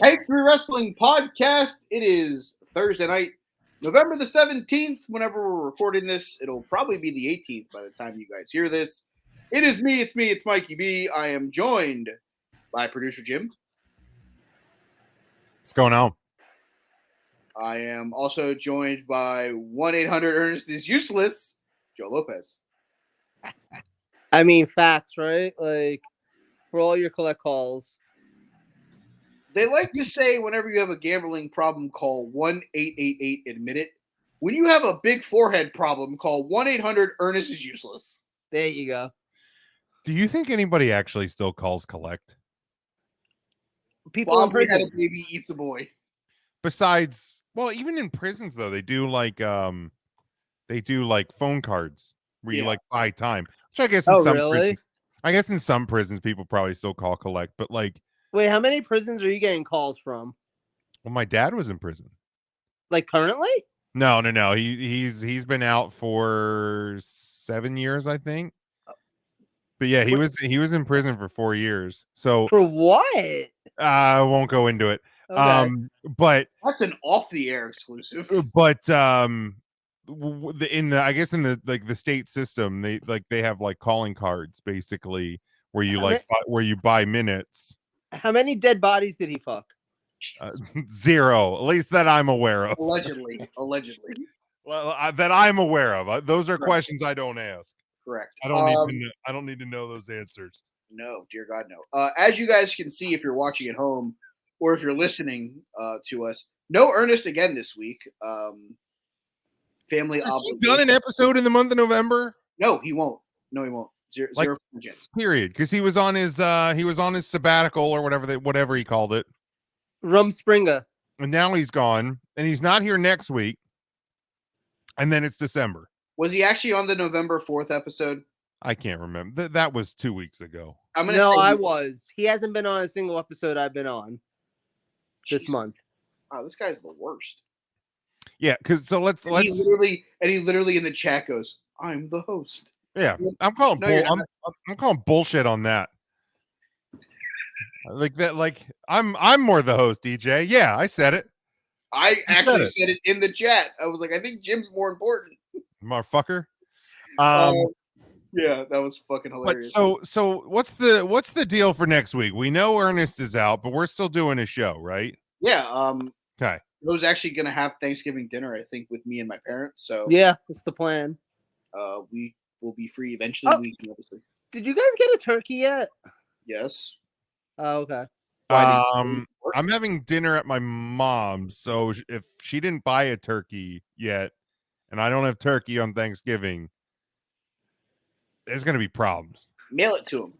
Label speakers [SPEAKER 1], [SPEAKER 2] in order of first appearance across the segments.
[SPEAKER 1] Hey, Thru Wrestling Podcast. It is Thursday night, November the 17th. Whenever we're recording this, it'll probably be the 18th by the time you guys hear this. It's me, it's Mikey B. I am joined by producer Jim.
[SPEAKER 2] What's going on?
[SPEAKER 1] I am also joined by 1-800 Ernest is Useless, Joe Lopez.
[SPEAKER 3] I mean, facts, right? Like, for all your collect calls.
[SPEAKER 1] They like to say whenever you have a gambling problem, call 1-888-ADMIT-IT. When you have a big forehead problem, call 1-800 Ernest is Useless.
[SPEAKER 3] There you go.
[SPEAKER 2] Do you think anybody actually still calls collect?
[SPEAKER 3] People in
[SPEAKER 1] Bob, we had a
[SPEAKER 3] prison.
[SPEAKER 1] baby eats a boy.
[SPEAKER 2] Besides, well, even in prisons though, they do like phone cards where you like buy time. Which I guess in some prisons people probably still call collect, but like,
[SPEAKER 3] wait, how many prisons are you getting calls from?
[SPEAKER 2] Well, my dad was in prison.
[SPEAKER 3] Like currently?
[SPEAKER 2] No. He's been out for 7 years, I think. But yeah, he was in prison for 4 years. So
[SPEAKER 3] for what?
[SPEAKER 2] I won't go into it.
[SPEAKER 3] Okay.
[SPEAKER 2] But
[SPEAKER 1] that's an off the air exclusive.
[SPEAKER 2] But I guess in the state system, they have like calling cards basically where you where you buy minutes.
[SPEAKER 3] How many dead bodies did he fuck?
[SPEAKER 2] 0, at least that I'm aware of.
[SPEAKER 1] Allegedly.
[SPEAKER 2] Well, that I'm aware of. Those are questions I don't ask.
[SPEAKER 1] Correct.
[SPEAKER 2] I don't need to know those answers.
[SPEAKER 1] No, dear God, no. As you guys can see, if you're watching at home or if you're listening to us, no Ernest again this week. Family
[SPEAKER 2] Has he done an episode in the month of November?
[SPEAKER 1] No, he won't. Zero chance.
[SPEAKER 2] Period. Because he was on his sabbatical or whatever he called it.
[SPEAKER 3] Rumspringa.
[SPEAKER 2] And now he's gone, and he's not here next week. And then it's December.
[SPEAKER 1] Was he actually on the November 4th episode?
[SPEAKER 2] I can't remember. That was 2 weeks ago.
[SPEAKER 3] I was. He hasn't been on a single episode I've been on this month.
[SPEAKER 1] Oh, this guy's the worst.
[SPEAKER 2] Yeah, because let's.
[SPEAKER 1] He literally in the chat goes, "I'm the host."
[SPEAKER 2] Yeah, I'm calling. I'm calling bullshit on that. Like that. Like I'm more the host, DJ. Yeah, I said it.
[SPEAKER 1] I actually said it in the chat. I was like, I think Jim's more important.
[SPEAKER 2] Motherfucker.
[SPEAKER 1] Yeah, that was fucking hilarious.
[SPEAKER 2] So what's the deal for next week? We know Ernest is out, but we're still doing a show, right?
[SPEAKER 1] Yeah.
[SPEAKER 2] Okay.
[SPEAKER 1] I was actually gonna have Thanksgiving dinner, I think, with me and my parents. So
[SPEAKER 3] yeah, that's the plan.
[SPEAKER 1] We will be free eventually. Obviously.
[SPEAKER 3] Did you guys get a turkey yet?
[SPEAKER 1] Yes.
[SPEAKER 3] Oh, okay.
[SPEAKER 2] I'm having dinner at my mom's, so if she didn't buy a turkey yet, and I don't have turkey on Thanksgiving, there's gonna be problems.
[SPEAKER 1] Mail it to him.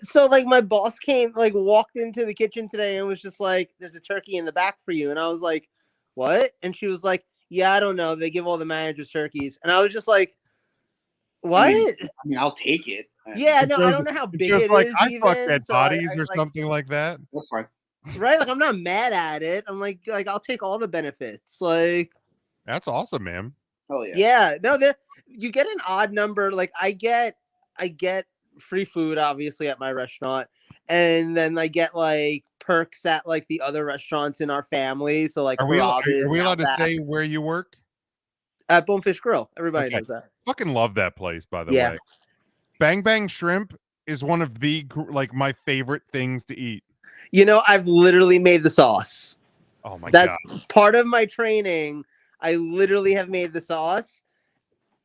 [SPEAKER 3] So my boss walked into the kitchen today and was just like, "There's a turkey in the back for you," and I was like, "What?" And she was like, "Yeah, I don't know. They give all the managers turkeys," and I was just like, "What?"
[SPEAKER 1] I mean, I'll take it.
[SPEAKER 3] Yeah, no, I don't know how big it is.
[SPEAKER 2] I fuck dead bodies or something like that.
[SPEAKER 1] That's fine.
[SPEAKER 3] Right? Like I'm not mad at it. I'm like I'll take all the benefits. Like
[SPEAKER 2] that's awesome, man.
[SPEAKER 1] Oh yeah.
[SPEAKER 3] Yeah. No, you get an odd number. Like I get free food obviously at my restaurant, and then I get like perks at like the other restaurants in our family. So like,
[SPEAKER 2] are we allowed to say where you work?
[SPEAKER 3] At Bonefish Grill. Everybody knows that.
[SPEAKER 2] Fucking love that place, by the way. Bang Bang Shrimp is one of the my favorite things to eat.
[SPEAKER 3] You know, I've literally made the sauce.
[SPEAKER 2] Oh my god!
[SPEAKER 3] That's part of my training. I literally have made the sauce.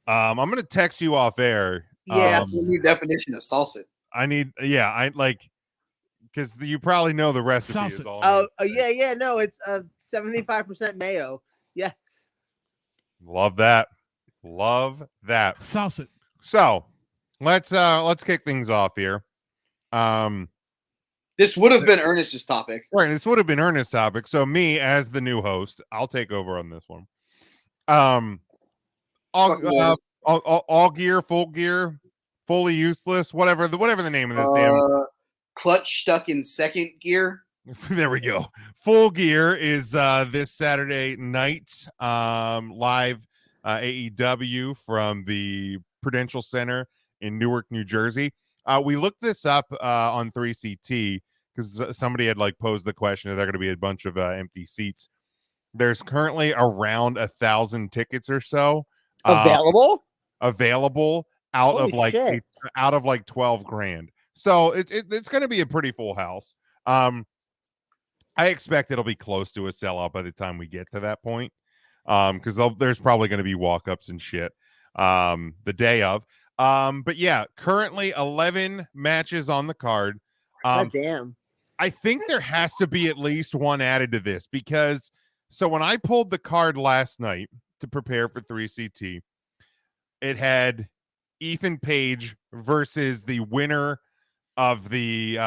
[SPEAKER 2] I'm gonna text you off air.
[SPEAKER 3] Yeah,
[SPEAKER 1] new definition of salsa.
[SPEAKER 2] I need. Yeah, I like because you probably know the recipe.
[SPEAKER 3] Salsa.
[SPEAKER 2] Is all
[SPEAKER 3] yeah. No, it's 75% mayo. Yeah.
[SPEAKER 2] Love that.
[SPEAKER 4] Salsa.
[SPEAKER 2] So let's kick things off here.
[SPEAKER 1] This would have been Ernest's topic.
[SPEAKER 2] Right, this would have been Ernest's topic. So me as the new host, I'll take over on this one. All gear, full gear, fully useless, whatever the name of this damn
[SPEAKER 1] clutch stuck in second gear.
[SPEAKER 2] There we go. Full Gear is this Saturday night live AEW from the Prudential Center in Newark, New Jersey. We looked this up on 3CT because somebody had like posed the question, are there going to be a bunch of empty seats? There's currently around 1,000 tickets or so
[SPEAKER 3] Available
[SPEAKER 2] out
[SPEAKER 3] Holy
[SPEAKER 2] of like
[SPEAKER 3] shit.
[SPEAKER 2] out of like 12 grand. So it's going to be a pretty full house. I expect it'll be close to a sellout by the time we get to that point. Because there's probably going to be walk-ups and shit the day of. But yeah, currently 11 matches on the card.
[SPEAKER 3] God damn.
[SPEAKER 2] I think there has to be at least one added to this, because so when I pulled the card last night to prepare for 3CT, it had Ethan Page versus the winner of the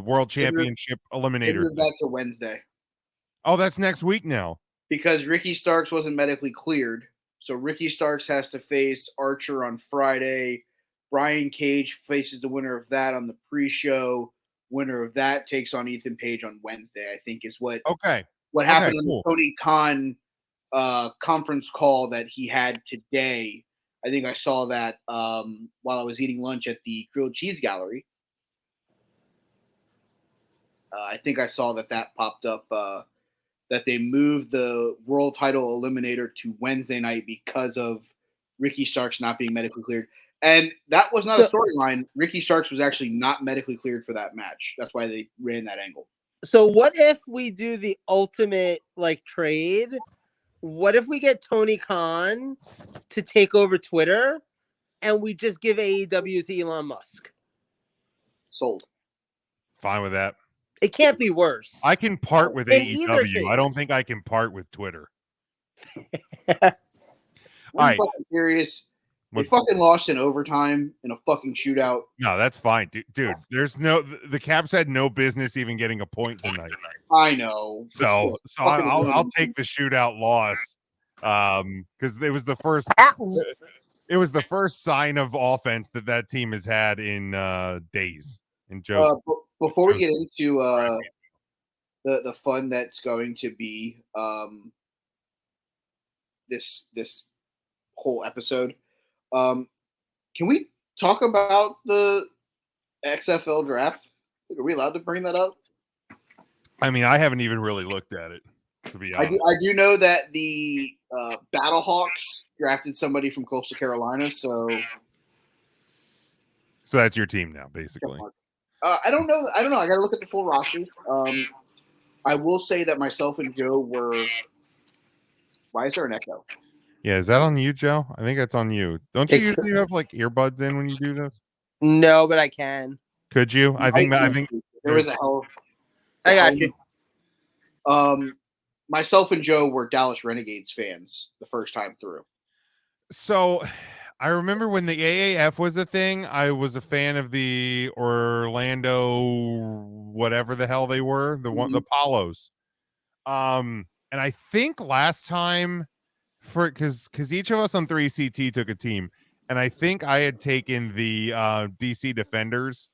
[SPEAKER 2] World Championship Eliminator.
[SPEAKER 1] Move that to Wednesday.
[SPEAKER 2] Oh, that's next week now.
[SPEAKER 1] Because Ricky Starks wasn't medically cleared. So Ricky Starks has to face Archer on Friday. Brian Cage faces the winner of that on the pre-show. Winner of that takes on Ethan Page on Wednesday, I think is what happened on the Tony Khan conference call that he had today. I think I saw that while I was eating lunch at the Grilled Cheese Gallery. I think I saw that popped up that they moved the world title eliminator to Wednesday night because of Ricky Starks not being medically cleared. And that was not a storyline. Ricky Starks was actually not medically cleared for that match. That's why they ran that angle.
[SPEAKER 3] So what if we do the ultimate like trade? What if we get Tony Khan to take over Twitter and we just give AEW to Elon Musk?
[SPEAKER 1] Sold.
[SPEAKER 2] Fine with that.
[SPEAKER 3] It can't be worse.
[SPEAKER 2] I can part with AEW. I don't think I can part with Twitter.
[SPEAKER 1] All right. Fucking serious? They fucking lost in overtime in a fucking shootout.
[SPEAKER 2] No, that's fine, dude. There's the Caps had no business even getting a point tonight.
[SPEAKER 1] I know.
[SPEAKER 2] So I'll take the shootout loss, because it was the first. It was the first sign of offense that team has had in days. In Joe's.
[SPEAKER 1] Before we get into the fun that's going to be this whole episode, can we talk about the XFL draft? Are we allowed to bring that up?
[SPEAKER 2] I mean, I haven't even really looked at it, to be honest.
[SPEAKER 1] I do know that the Battlehawks drafted somebody from Coastal Carolina, so
[SPEAKER 2] that's your team now, basically.
[SPEAKER 1] I don't know. I got to look at the full roster. I will say that myself and Joe were. Why is there an echo?
[SPEAKER 2] Yeah, is that on you, Joe? I think that's on you. Don't you usually have like earbuds in when you do this?
[SPEAKER 3] No, but I can.
[SPEAKER 2] Could you? I think
[SPEAKER 1] there was a hell.
[SPEAKER 3] I got you.
[SPEAKER 1] Myself and Joe were Dallas Renegades fans the first time through.
[SPEAKER 2] So I remember when the AAF was a thing, I was a fan of the Orlando, whatever the hell they were, the Apollos. And I think last time because each of us on 3CT took a team, and I think I had taken the DC Defenders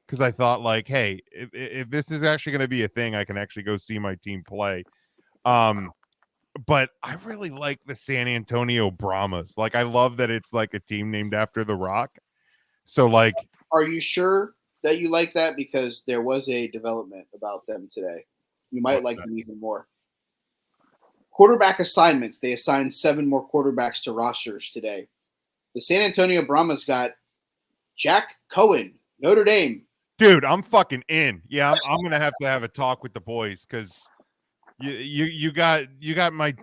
[SPEAKER 2] because I thought like, hey, if this is actually going to be a thing, I can actually go see my team play. But I really like the San Antonio Brahmas. Like, I love that it's like a team named after The Rock. So, like,
[SPEAKER 1] are you sure that you like that? Because there was a development about them today. You might like them even more. Quarterback assignments. They assigned 7 more quarterbacks to rosters today. The San Antonio Brahmas got Jack Cohen, Notre Dame.
[SPEAKER 2] Dude, I'm fucking in. Yeah, I'm gonna have to have a talk with the boys because you got my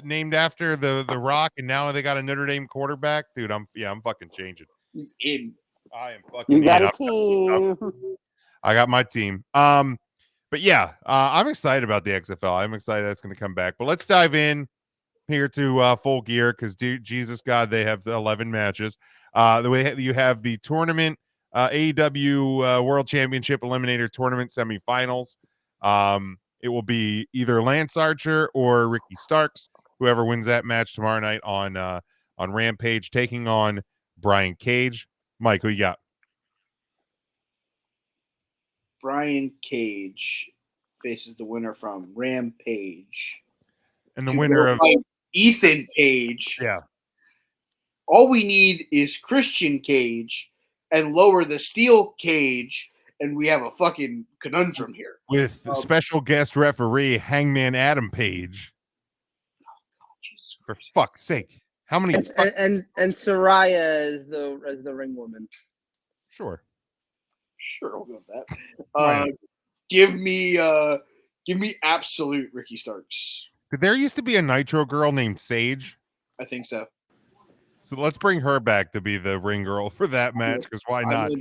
[SPEAKER 2] named after the Rock, and now they got a Notre Dame quarterback. Dude, I'm fucking changing.
[SPEAKER 1] He's in.
[SPEAKER 2] I am fucking.
[SPEAKER 3] You got a team.
[SPEAKER 2] I got my team. But yeah, I'm excited about the XFL. I'm excited that's going to come back. But let's dive in here to Full Gear because, Jesus God, they have 11 matches. The way you have the tournament, AEW World Championship Eliminator Tournament semifinals. It will be either Lance Archer or Ricky Starks, whoever wins that match tomorrow night on Rampage, taking on Brian Cage. Mike, who you got?
[SPEAKER 1] Brian Cage faces the winner from Rampage.
[SPEAKER 2] And the winner of
[SPEAKER 1] Ethan Page.
[SPEAKER 2] Yeah.
[SPEAKER 1] All we need is Christian Cage and lower the steel cage and we have a fucking conundrum here.
[SPEAKER 2] With special guest referee Hangman Adam Page. For fuck's sake. How many
[SPEAKER 3] and Saraya is the ring woman.
[SPEAKER 1] Sure, I'll go with that. Give me absolute Ricky Starks.
[SPEAKER 2] There used to be a Nitro girl named Sage.
[SPEAKER 1] I think so.
[SPEAKER 2] So let's bring her back to be the ring girl for that match, because why not?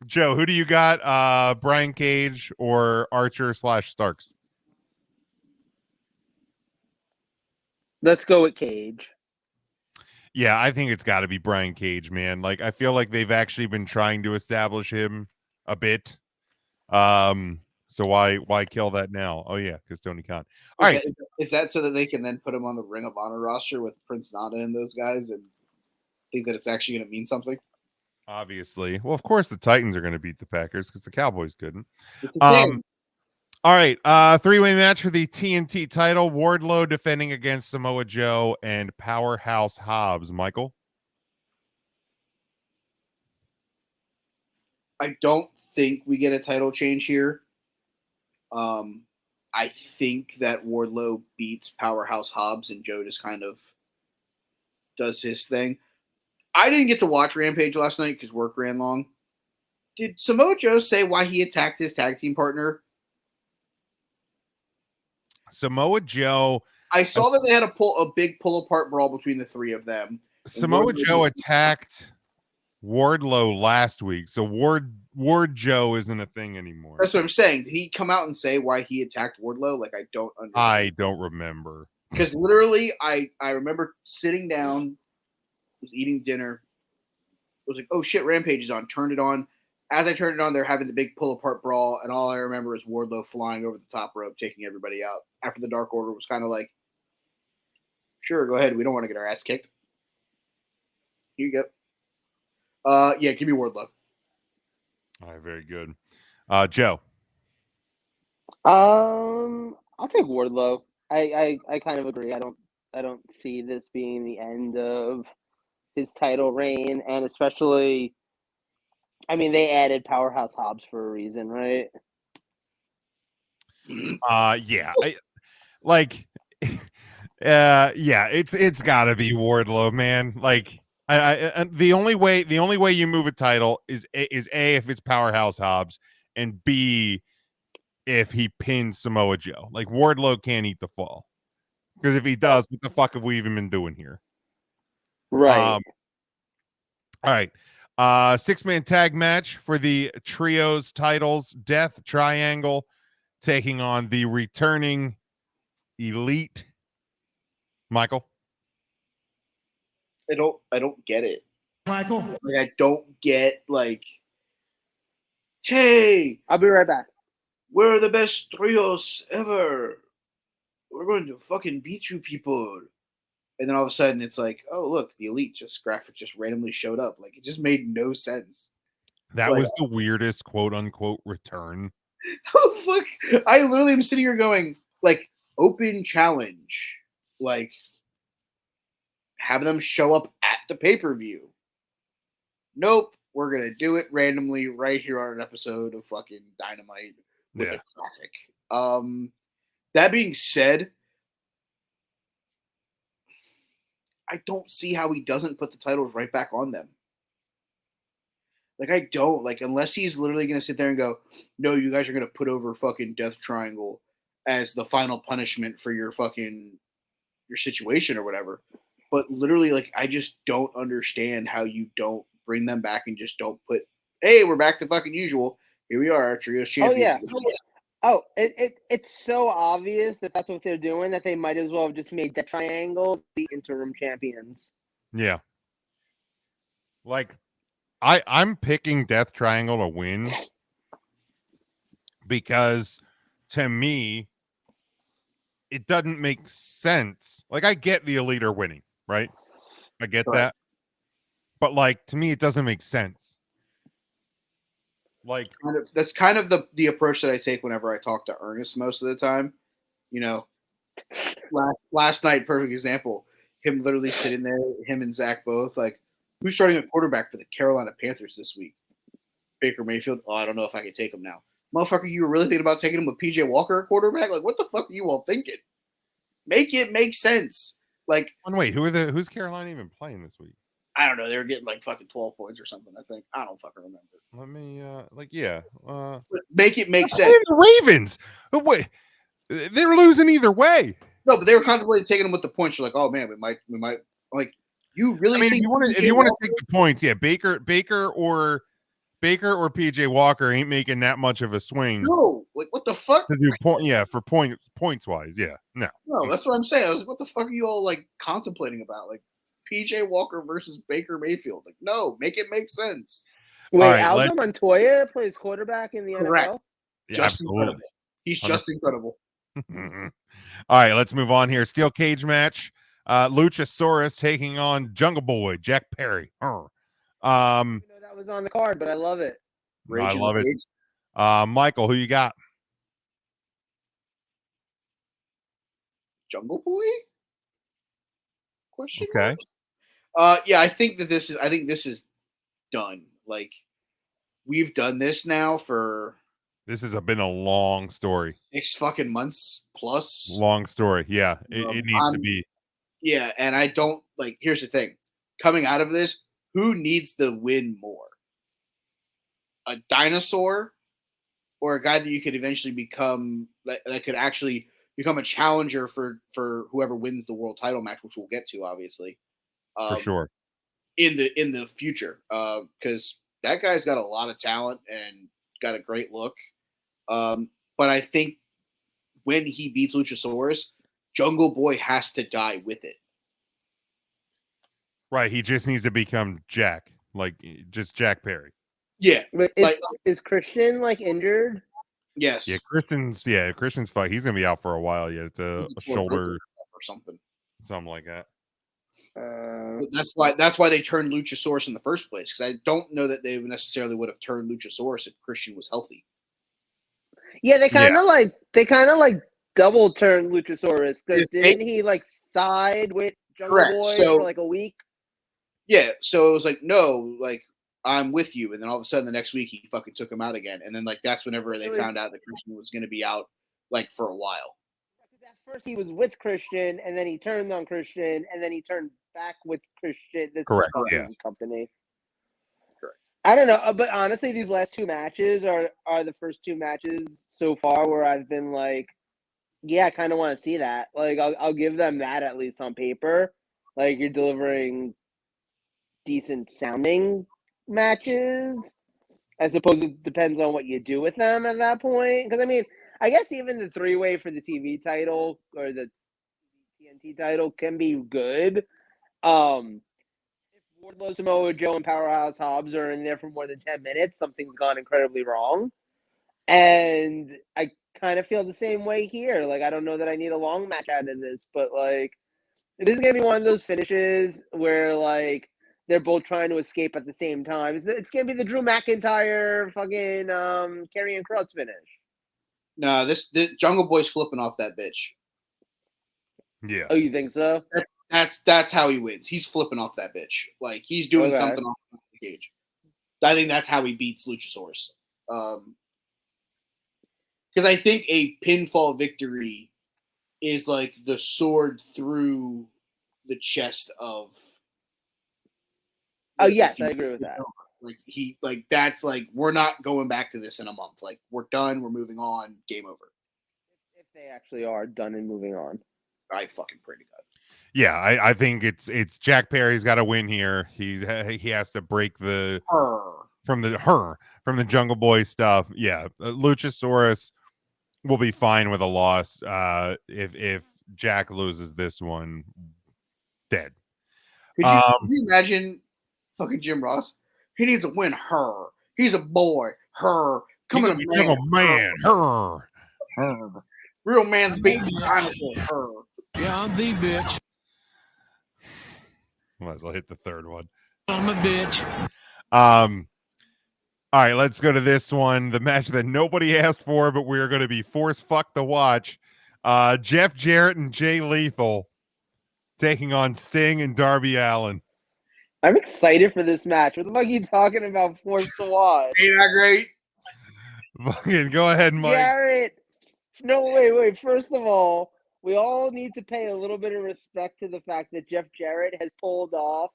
[SPEAKER 2] Joe, who do you got? Brian Cage or Archer / Starks?
[SPEAKER 3] Let's go with Cage.
[SPEAKER 2] Yeah, I think it's got to be Brian Cage, man. Like, I feel like they've actually been trying to establish him a bit. So why kill that now? Oh yeah, because Tony Khan. All right,
[SPEAKER 1] is that so that they can then put him on the Ring of Honor roster with Prince Nana and those guys, and think that it's actually going to mean something?
[SPEAKER 2] Obviously, well, of course the Titans are going to beat the Packers because the Cowboys couldn't. All right, three-way match for the TNT title. Wardlow defending against Samoa Joe and Powerhouse Hobbs. Michael?
[SPEAKER 1] I don't think we get a title change here. I think that Wardlow beats Powerhouse Hobbs and Joe just kind of does his thing. I didn't get to watch Rampage last night because work ran long. Did Samoa Joe say why he attacked his tag team partner?
[SPEAKER 2] Samoa Joe.
[SPEAKER 1] I saw that they had a big pull apart brawl between the three of them.
[SPEAKER 2] Samoa Joe attacked Wardlow last week, so Ward Joe isn't a thing anymore.
[SPEAKER 1] That's what I'm saying. Did he come out and say why he attacked Wardlow? Like, I don't understand.
[SPEAKER 2] I don't remember.
[SPEAKER 1] Because literally, I remember sitting down, was eating dinner, was like, oh shit, Rampage is on. Turned it on. As I turned it on, they're having the big pull-apart brawl, and all I remember is Wardlow flying over the top rope, taking everybody out. After the Dark Order was kind of like, sure, go ahead. We don't want to get our ass kicked. Here you go. Yeah, give me Wardlow.
[SPEAKER 2] All right, very good. Joe?
[SPEAKER 3] I'll take Wardlow. I kind of agree. I don't see this being the end of his title reign, and especially, I mean, they added Powerhouse Hobbs for a reason, right?
[SPEAKER 2] Yeah. Yeah, it's got to be Wardlow, man. Like, the only way you move a title is A, if it's Powerhouse Hobbs, and B, if he pins Samoa Joe. Like, Wardlow can't eat the fall, because if he does, what the fuck have we even been doing here?
[SPEAKER 3] Right.
[SPEAKER 2] All right. 6-man tag match for the trios titles. Death Triangle taking on the returning Elite. Michael?
[SPEAKER 1] I don't get it.
[SPEAKER 4] Michael?
[SPEAKER 1] Like, I don't get, like, hey,
[SPEAKER 3] I'll be right back.
[SPEAKER 1] We're the best trios ever. We're going to fucking beat you people. And then all of a sudden it's like, oh, look, the Elite graphic just randomly showed up. Like, it just made no sense.
[SPEAKER 2] That was the weirdest quote unquote return.
[SPEAKER 1] Oh, fuck. I literally am sitting here going, like, open challenge. Like, have them show up at the pay-per-view. Nope. We're going to do it randomly right here on an episode of fucking Dynamite with a graphic. That being said, I don't see how he doesn't put the titles right back on them. Like, I don't. Like, unless he's literally going to sit there and go, no, you guys are going to put over fucking Death Triangle as the final punishment for your situation or whatever. But literally, like, I just don't understand how you don't bring them back and just don't put, hey, we're back to fucking usual. Here we are, Trios Champions.
[SPEAKER 3] Oh, it's so obvious that that's what they're doing that they might as well have just made Death Triangle the interim champions.
[SPEAKER 2] Yeah. Like, I'm picking Death Triangle to win because, to me, it doesn't make sense. Like, I get the Elite are winning, right? I get that. But, like, to me, it doesn't make sense. Like,
[SPEAKER 1] that's kind of the approach that I take whenever I talk to Ernest most of the time. You know, last night, perfect example. Him literally sitting there, him and Zach both, like, who's starting a quarterback for the Carolina Panthers this week? Baker Mayfield. Oh, I don't know if I can take him now. Motherfucker, you were really thinking about taking him with PJ Walker at quarterback? Like, what the fuck are you all thinking? Make it make sense. Like,
[SPEAKER 2] wait, who's Carolina even playing this week?
[SPEAKER 1] I don't know. They were getting like fucking 12 points or something, I think. I don't fucking remember.
[SPEAKER 2] Let me
[SPEAKER 1] But make it make sense.
[SPEAKER 2] The Ravens. Wait, they're losing either way.
[SPEAKER 1] No, but they were contemplating taking them with the points. You're like, oh man, we might like you really think
[SPEAKER 2] if you want to take the points, yeah, Baker or PJ Walker ain't making that much of a swing.
[SPEAKER 1] No, like what the fuck?
[SPEAKER 2] To do for points wise, yeah. No,
[SPEAKER 1] that's what I'm saying. I was like, what the fuck are you all like contemplating about? Like PJ Walker versus Baker Mayfield. Like, no, make it make sense.
[SPEAKER 3] Wait, right, Aldo Montoya plays quarterback in the NFL?
[SPEAKER 2] Yeah, absolutely.
[SPEAKER 1] Incredible. He's 100%. Just incredible.
[SPEAKER 2] All right, let's move on here. Steel cage match. Luchasaurus taking on Jungle Boy, Jack Perry.
[SPEAKER 3] That was on the card, but I love it.
[SPEAKER 2] I love it. Michael, who you got?
[SPEAKER 1] Jungle Boy? Question
[SPEAKER 2] okay.
[SPEAKER 1] Mark? Yeah, I think this is done. Like, we've done this now for.
[SPEAKER 2] This has been a long story.
[SPEAKER 1] 6 fucking months plus.
[SPEAKER 2] Long story. Yeah, it needs to be.
[SPEAKER 1] Yeah, and I don't like. Here's the thing: coming out of this, who needs the win more? A dinosaur, or a guy that you could eventually become that could actually become a challenger for whoever wins the world title match, which we'll get to, obviously.
[SPEAKER 2] For sure.
[SPEAKER 1] In the future, because that guy's got a lot of talent and got a great look. But I think when he beats Luchasaurus, Jungle Boy has to die with it.
[SPEAKER 2] Right, he just needs to become Jack, like just Jack Perry.
[SPEAKER 1] Yeah.
[SPEAKER 3] Is Christian like injured?
[SPEAKER 1] Yes.
[SPEAKER 2] Yeah, Christian's fight. He's gonna be out for a while. Yeah, it's a shoulder
[SPEAKER 1] or something
[SPEAKER 2] like that.
[SPEAKER 1] That's why they turned Luchasaurus in the first place, because I don't know that they necessarily would have turned Luchasaurus if Christian was healthy.
[SPEAKER 3] Yeah, they kind of like double turned Luchasaurus, because didn't he like side with Jungle Boy for like a week?
[SPEAKER 1] Yeah, so it was like, no, like I'm with you, and then all of a sudden the next week he fucking took him out again, and then like that's whenever they found out that Christian was going to be out like for a while.
[SPEAKER 3] At first he was with Christian, and then he turned on Christian, and then he turned back with Christian.
[SPEAKER 2] Correct. Yeah.
[SPEAKER 3] Company.
[SPEAKER 1] Correct.
[SPEAKER 3] I don't know, but honestly, these last 2 matches are the first 2 matches so far where I've been like, yeah, I kind of want to see that. Like, I'll give them that at least on paper. Like, you're delivering decent sounding matches. I suppose it depends on what you do with them at that point. Because, I mean, I guess even the 3-way for the TV title or the TNT title can be good. If Wardlow, Samoa Joe, and Powerhouse Hobbs are in there for more than 10 minutes, something's gone incredibly wrong. And I kind of feel the same way here. Like, I don't know that I need a long match out of this, but, like, this is going to be one of those finishes where, like, they're both trying to escape at the same time. It's going to be the Drew McIntyre fucking Karrion Kross finish.
[SPEAKER 1] No, this Jungle Boy's flipping off that bitch.
[SPEAKER 2] Yeah.
[SPEAKER 3] Oh, you think so?
[SPEAKER 1] That's how he wins. He's flipping off that bitch. Like, he's doing something off the cage. I think that's how he beats Luchasaurus. Because I think a pinfall victory is like the sword through the chest of.
[SPEAKER 3] Oh yes, I agree with that.
[SPEAKER 1] Like that's like, we're not going back to this in a month. Like, we're done. We're moving on. Game over.
[SPEAKER 3] If they actually are done and moving on,
[SPEAKER 1] I fucking pray to God.
[SPEAKER 2] Yeah, I think it's Jack Perry's got to win here. He has to break from the Jungle Boy stuff. Yeah, Luchasaurus will be fine with a loss. If Jack loses this one, dead.
[SPEAKER 1] Could you imagine fucking Jim Ross? He needs to win her. He's a boy. Her. Coming to
[SPEAKER 2] man. Her.
[SPEAKER 1] Real man's baby dinosaur. Her.
[SPEAKER 4] Yeah, I'm the bitch.
[SPEAKER 2] Might as well hit the third one.
[SPEAKER 4] I'm a bitch.
[SPEAKER 2] All right, let's go to this one. The match that nobody asked for, but we're going to be force fucked to watch. Jeff Jarrett and Jay Lethal taking on Sting and Darby Allin.
[SPEAKER 3] I'm excited for this match. What the fuck are you talking about? Forced to watch.
[SPEAKER 1] Ain't that great?
[SPEAKER 2] Fucking go ahead, Mike.
[SPEAKER 3] Jarrett. No, wait. First of all, we all need to pay a little bit of respect to the fact that Jeff Jarrett has pulled off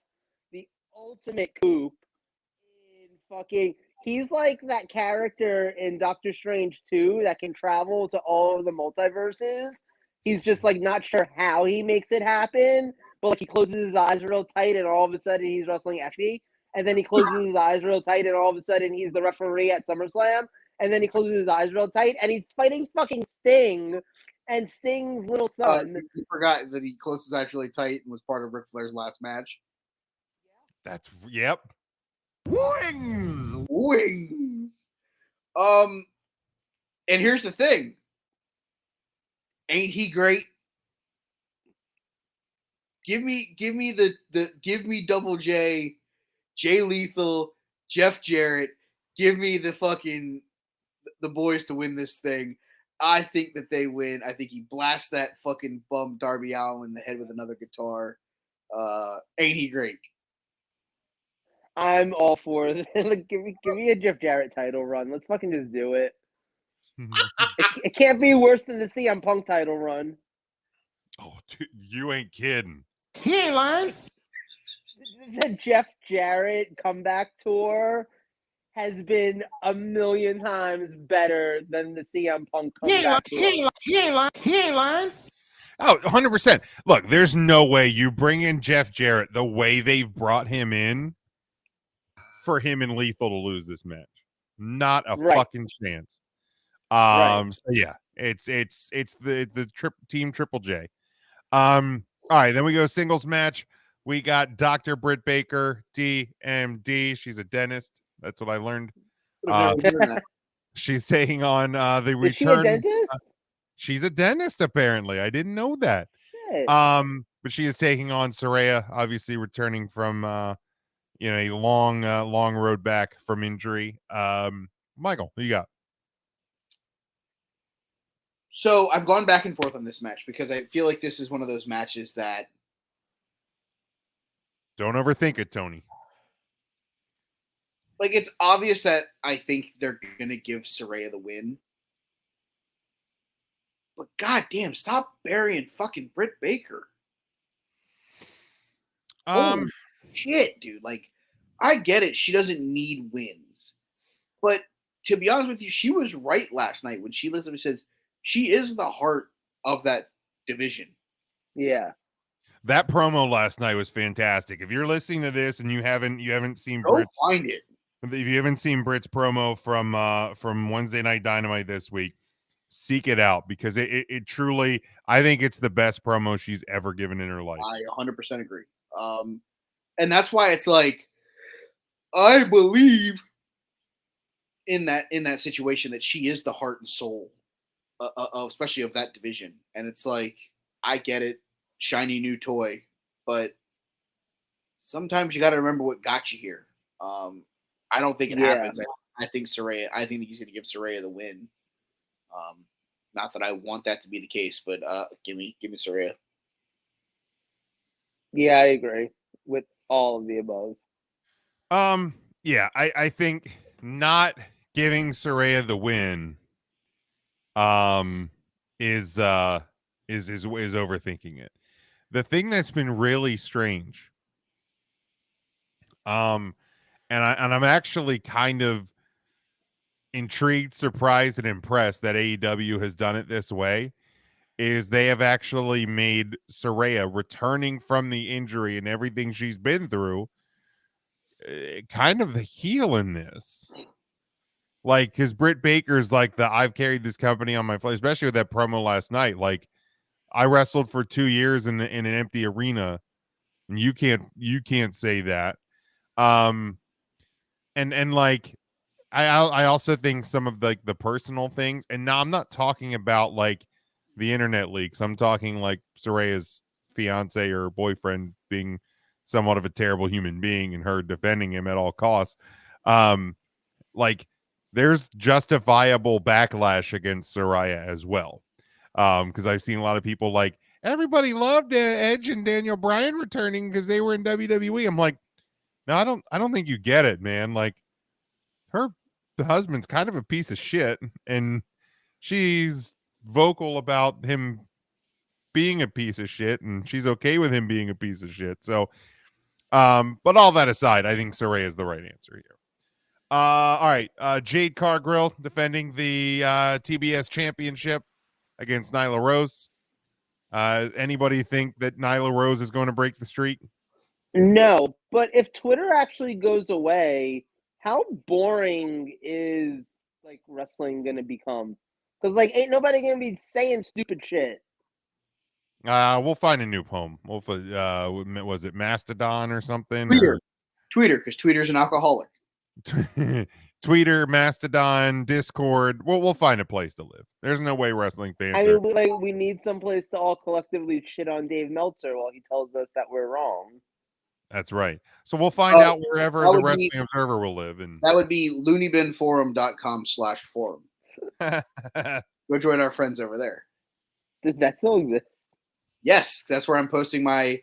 [SPEAKER 3] the ultimate coup in fucking. He's like that character in Doctor Strange 2 that can travel to all of the multiverses. He's just like not sure how he makes it happen, but like he closes his eyes real tight and all of a sudden he's wrestling Effie. And then he closes his eyes real tight and all of a sudden he's the referee at SummerSlam. And then he closes his eyes real tight and he's fighting fucking Sting and Sting's little son.
[SPEAKER 1] You forgot that he closed his eyes really tight and was part of Ric Flair's last match.
[SPEAKER 2] That's yep.
[SPEAKER 1] Wings. And here's the thing. Ain't he great? Give me Double J, Jay Lethal, Jeff Jarrett. Give me the boys to win this thing. I think that they win. I think he blasts that fucking bum Darby Allin in the head with another guitar. Ain't he great?
[SPEAKER 3] I'm all for it. Like, give me a Jeff Jarrett title run. Let's fucking just do it. It can't be worse than the CM Punk title run.
[SPEAKER 2] Oh, dude, you ain't kidding.
[SPEAKER 4] He ain't lying.
[SPEAKER 3] The Jeff Jarrett comeback tour has been a million times better than the CM Punk comeback tour.
[SPEAKER 4] He ain't lying.
[SPEAKER 2] Oh, 100%. Look, there's no way you bring in Jeff Jarrett the way they've brought him in for him and Lethal to lose this match. Not a fucking chance. So yeah, it's the team Triple J. All right, then we go singles match. We got Dr. Britt Baker, DMD. She's a dentist. That's what I learned. She's taking on the return. Is she a dentist? She's a dentist, apparently. I didn't know that.
[SPEAKER 3] Shit.
[SPEAKER 2] But she is taking on Saraya, obviously returning from a long road back from injury. Michael, who you got?
[SPEAKER 1] So I've gone back and forth on this match because I feel like this is one of those matches that.
[SPEAKER 2] Don't overthink it, Tony.
[SPEAKER 1] Like, it's obvious that I think they're going to give Saraya the win. But goddamn, stop burying fucking Britt Baker. Holy shit, dude. Like, I get it. She doesn't need wins. But to be honest with you, she was right last night when she literally says she is the heart of that division.
[SPEAKER 3] Yeah.
[SPEAKER 2] That promo last night was fantastic. If you're listening to this and you haven't seen
[SPEAKER 1] Go find it.
[SPEAKER 2] If you haven't seen Britt's promo from Wednesday Night Dynamite this week, seek it out because it truly, I think it's the best promo she's ever given in her life.
[SPEAKER 1] I 100% agree. And that's why it's like, I believe in that situation that she is the heart and soul especially of that division. And it's like, I get it. Shiny new toy, but sometimes you got to remember what got you here. I don't think it happens. I think he's going to give Saraya the win. Not that I want that to be the case, but give me Saraya.
[SPEAKER 3] Yeah, I agree with all of the above.
[SPEAKER 2] Yeah, I think not giving Saraya the win is overthinking it. The thing that's been really strange, and I'm actually kind of intrigued, surprised, and impressed that AEW has done it this way, is they have actually made Saraya, returning from the injury and everything she's been through, kind of the heel in this. Like, because Britt Baker's like I've carried this company on my flag, especially with that promo last night. Like, I wrestled for 2 years in an empty arena, and you can't say that. And like, I also think some of the personal things, and now I'm not talking about like the internet leaks. I'm talking like Saraya's fiance or boyfriend being somewhat of a terrible human being and her defending him at all costs. Like, there's justifiable backlash against Saraya as well. Because I've seen a lot of people like, everybody loved Edge and Daniel Bryan returning because they were in WWE. I'm like, No, I don't think you get it, man. Like her husband's kind of a piece of shit, and she's vocal about him being a piece of shit, and she's okay with him being a piece of shit. So, but all that aside, I think Saraya is the right answer here. All right, Jade Cargill defending the TBS championship against Nyla Rose. Anybody think that Nyla Rose is going to break the streak?
[SPEAKER 3] No, but if Twitter actually goes away, how boring is like wrestling gonna become? Because like ain't nobody gonna be saying stupid shit.
[SPEAKER 2] We'll find a new home. We'll was it Mastodon or something?
[SPEAKER 1] Tweeter, because Tweeter's an alcoholic.
[SPEAKER 2] Tweeter, Mastodon, Discord. We'll find a place to live. There's no way wrestling fans.
[SPEAKER 3] I mean, we need some place to all collectively shit on Dave Meltzer while he tells us that we're wrong.
[SPEAKER 2] That's right. So we'll find out wherever the Wrestling Observer will live. And
[SPEAKER 1] that would be loonybinforum.com/forum. Go join our friends over there.
[SPEAKER 3] Does that still exist?
[SPEAKER 1] Yes, that's where I'm posting my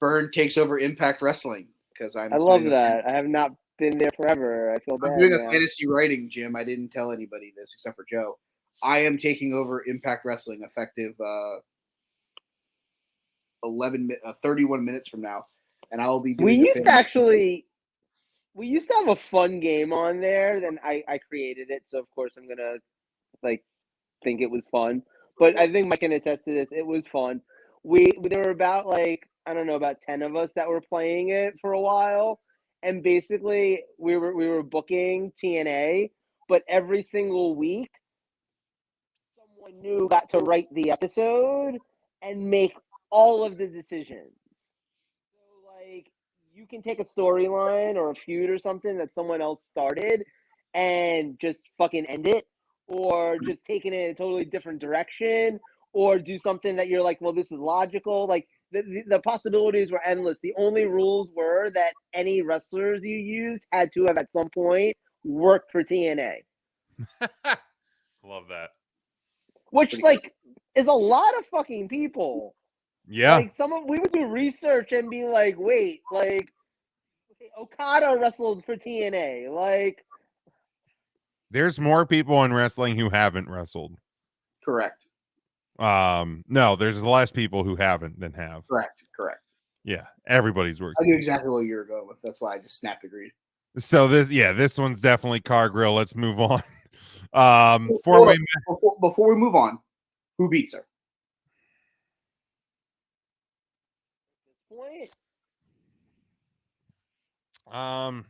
[SPEAKER 1] Burn Takes Over Impact Wrestling. Because I
[SPEAKER 3] love that. I have not been there forever. I feel bad.
[SPEAKER 1] I'm doing a fantasy writing, Jim. I didn't tell anybody this except for Joe. I am taking over Impact Wrestling effective 31 minutes from now. And I will be doing
[SPEAKER 3] we used to have a fun game on there. Then I created it, so of course I'm gonna think it was fun. But I think Mike can attest to this. It was fun. There were about about 10 of us that were playing it for a while, and basically we were booking TNA, but every single week someone new got to write the episode and make all of the decisions. You can take a storyline or a feud or something that someone else started and just fucking end it, or just take it in a totally different direction, or do something that you're like, well, this is logical. Like the possibilities were endless. The only rules were that any wrestlers you used had to have at some point worked for TNA.
[SPEAKER 2] Love that.
[SPEAKER 3] Which is a lot of fucking people.
[SPEAKER 2] Yeah.
[SPEAKER 3] We would do research and be like, wait, Okada wrestled for TNA.
[SPEAKER 2] There's more people in wrestling who haven't wrestled.
[SPEAKER 1] Correct.
[SPEAKER 2] No, there's less people who haven't than have.
[SPEAKER 1] Correct.
[SPEAKER 2] Yeah, everybody's worked.
[SPEAKER 1] I knew exactly what you were going with. That's why I just snapped agreed.
[SPEAKER 2] So this one's definitely Cargill. Let's move on.
[SPEAKER 1] Before we move on, who beats her?
[SPEAKER 3] I don't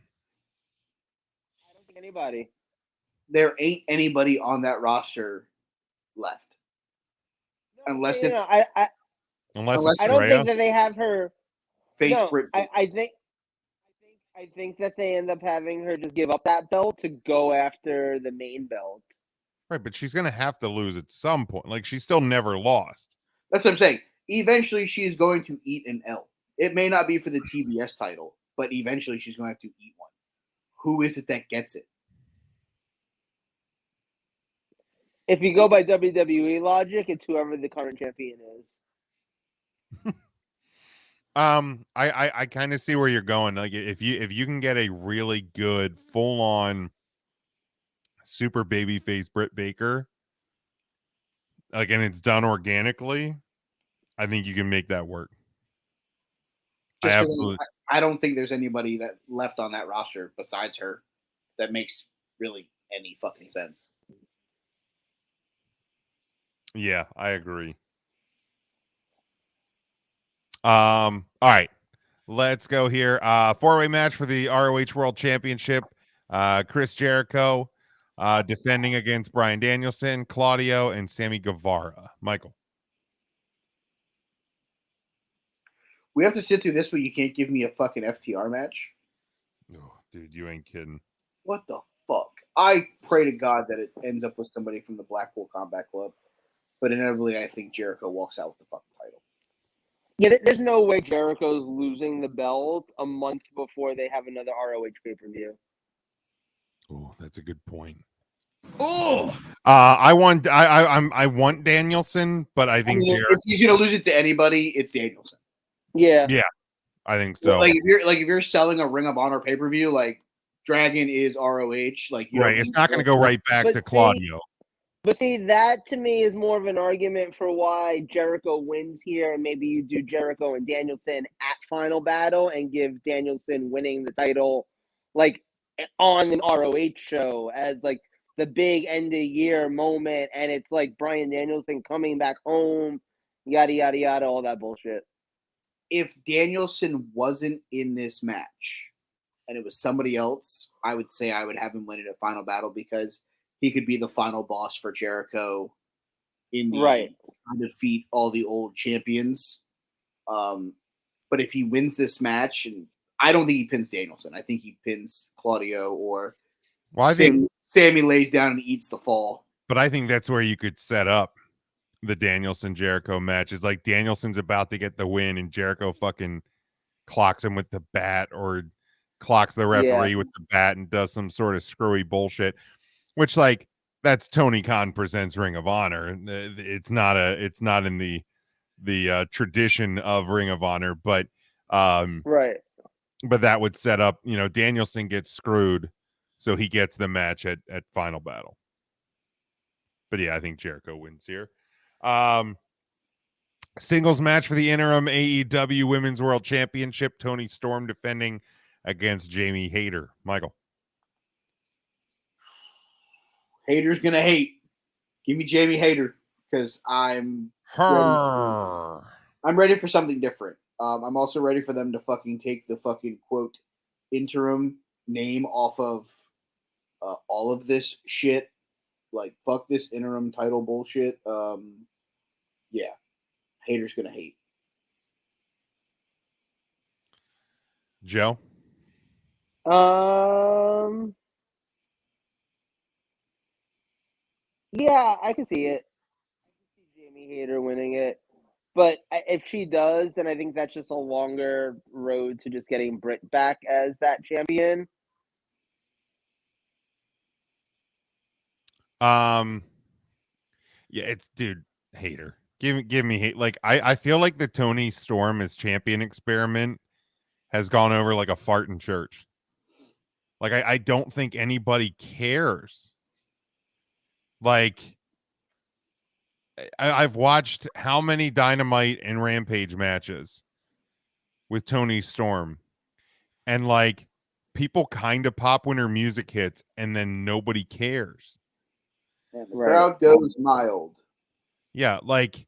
[SPEAKER 3] think anybody.
[SPEAKER 1] There ain't anybody on that roster left, unless it's
[SPEAKER 3] I don't think that they have her
[SPEAKER 1] face.
[SPEAKER 3] No, I think that they end up having her just give up that belt to go after the main belt.
[SPEAKER 2] Right, but she's gonna have to lose at some point. Like, she still never lost.
[SPEAKER 1] That's what I'm saying. Eventually, she is going to eat an L. It may not be for the TBS title, but eventually she's going to have to eat one. Who is it that gets it?
[SPEAKER 3] If you go by WWE logic, it's whoever the current champion is.
[SPEAKER 2] I kind of see where you're going. Like, if you can get a really good full on super babyface Britt Baker, and it's done organically, I think you can make that work.
[SPEAKER 1] I don't think there's anybody that left on that roster besides her that makes really any fucking sense.
[SPEAKER 2] Yeah, I agree. All right, let's go here. 4-way match for the ROH World Championship. Chris Jericho defending against Bryan Danielson, Claudio, and Sammy Guevara. Michael.
[SPEAKER 1] We have to sit through this, but you can't give me a fucking FTR match?
[SPEAKER 2] Oh, dude, you ain't kidding.
[SPEAKER 1] What the fuck? I pray to God that it ends up with somebody from the Blackpool Combat Club, but inevitably I think Jericho walks out with the fucking title.
[SPEAKER 3] Yeah, there's no way Jericho's losing the belt a month before they have another ROH pay-per-view.
[SPEAKER 2] Oh, that's a good point. Oh, I want Danielson, but I think
[SPEAKER 1] if he's gonna lose it to anybody, it's Danielson.
[SPEAKER 3] Yeah.
[SPEAKER 2] I think so.
[SPEAKER 1] Like if you're selling a Ring of Honor pay-per-view, like Dragon is ROH, like you
[SPEAKER 2] right,
[SPEAKER 1] don't
[SPEAKER 2] it's
[SPEAKER 1] need
[SPEAKER 2] not going to go right back
[SPEAKER 3] But
[SPEAKER 2] to
[SPEAKER 3] see-
[SPEAKER 2] Claudio.
[SPEAKER 3] But see, that to me is more of an argument for why Jericho wins here, and maybe you do Jericho and Danielson at Final Battle and give Danielson winning the title, like on an ROH show as like the big end of year moment, and it's like Bryan Danielson coming back home, yada yada yada, all that bullshit.
[SPEAKER 1] If Danielson wasn't in this match and it was somebody else, I would say I would have him win it at Final Battle because he could be the final boss for Jericho in the
[SPEAKER 3] Right.
[SPEAKER 1] trying to defeat all the old champions. But if he wins this match, and I don't think he pins Danielson, I think he pins Claudio, or
[SPEAKER 2] Well, I think,
[SPEAKER 1] Sammy lays down and eats the fall.
[SPEAKER 2] but I think that's where you could set up the Danielson Jericho match. Is like Danielson's about to get the win, and Jericho fucking clocks him with the bat, or clocks the referee with the bat, and does some sort of screwy bullshit. Which, like, that's Tony Khan presents Ring of Honor. It's not in the tradition of Ring of Honor, but
[SPEAKER 3] Right.
[SPEAKER 2] but that would set up, Danielson gets screwed, so he gets the match at Final Battle. But yeah, I think Jericho wins here. Singles match for the interim AEW Women's World Championship. Toni Storm defending against Jamie Hayter. Michael.
[SPEAKER 1] Hater's gonna hate. Give me Jamie Hayter because I'm ready for something different. I'm also ready for them to fucking take the fucking quote interim name off of all of this shit. Like fuck this interim title bullshit. Yeah, Hater's gonna hate.
[SPEAKER 2] Joe.
[SPEAKER 3] Yeah, I can see it. I can see Jamie Hayter winning it. But if she does, then I think that's just a longer road to just getting Britt back as that champion.
[SPEAKER 2] Yeah, it's dude, Hayter. Give me hate. Like I feel like the Toni Storm as champion experiment has gone over like a fart in church. Like I don't think anybody cares. Like I've watched how many Dynamite and Rampage matches with Toni Storm, and like people kind of pop when her music hits, and then nobody cares.
[SPEAKER 1] And the crowd goes mild.
[SPEAKER 2] Yeah, like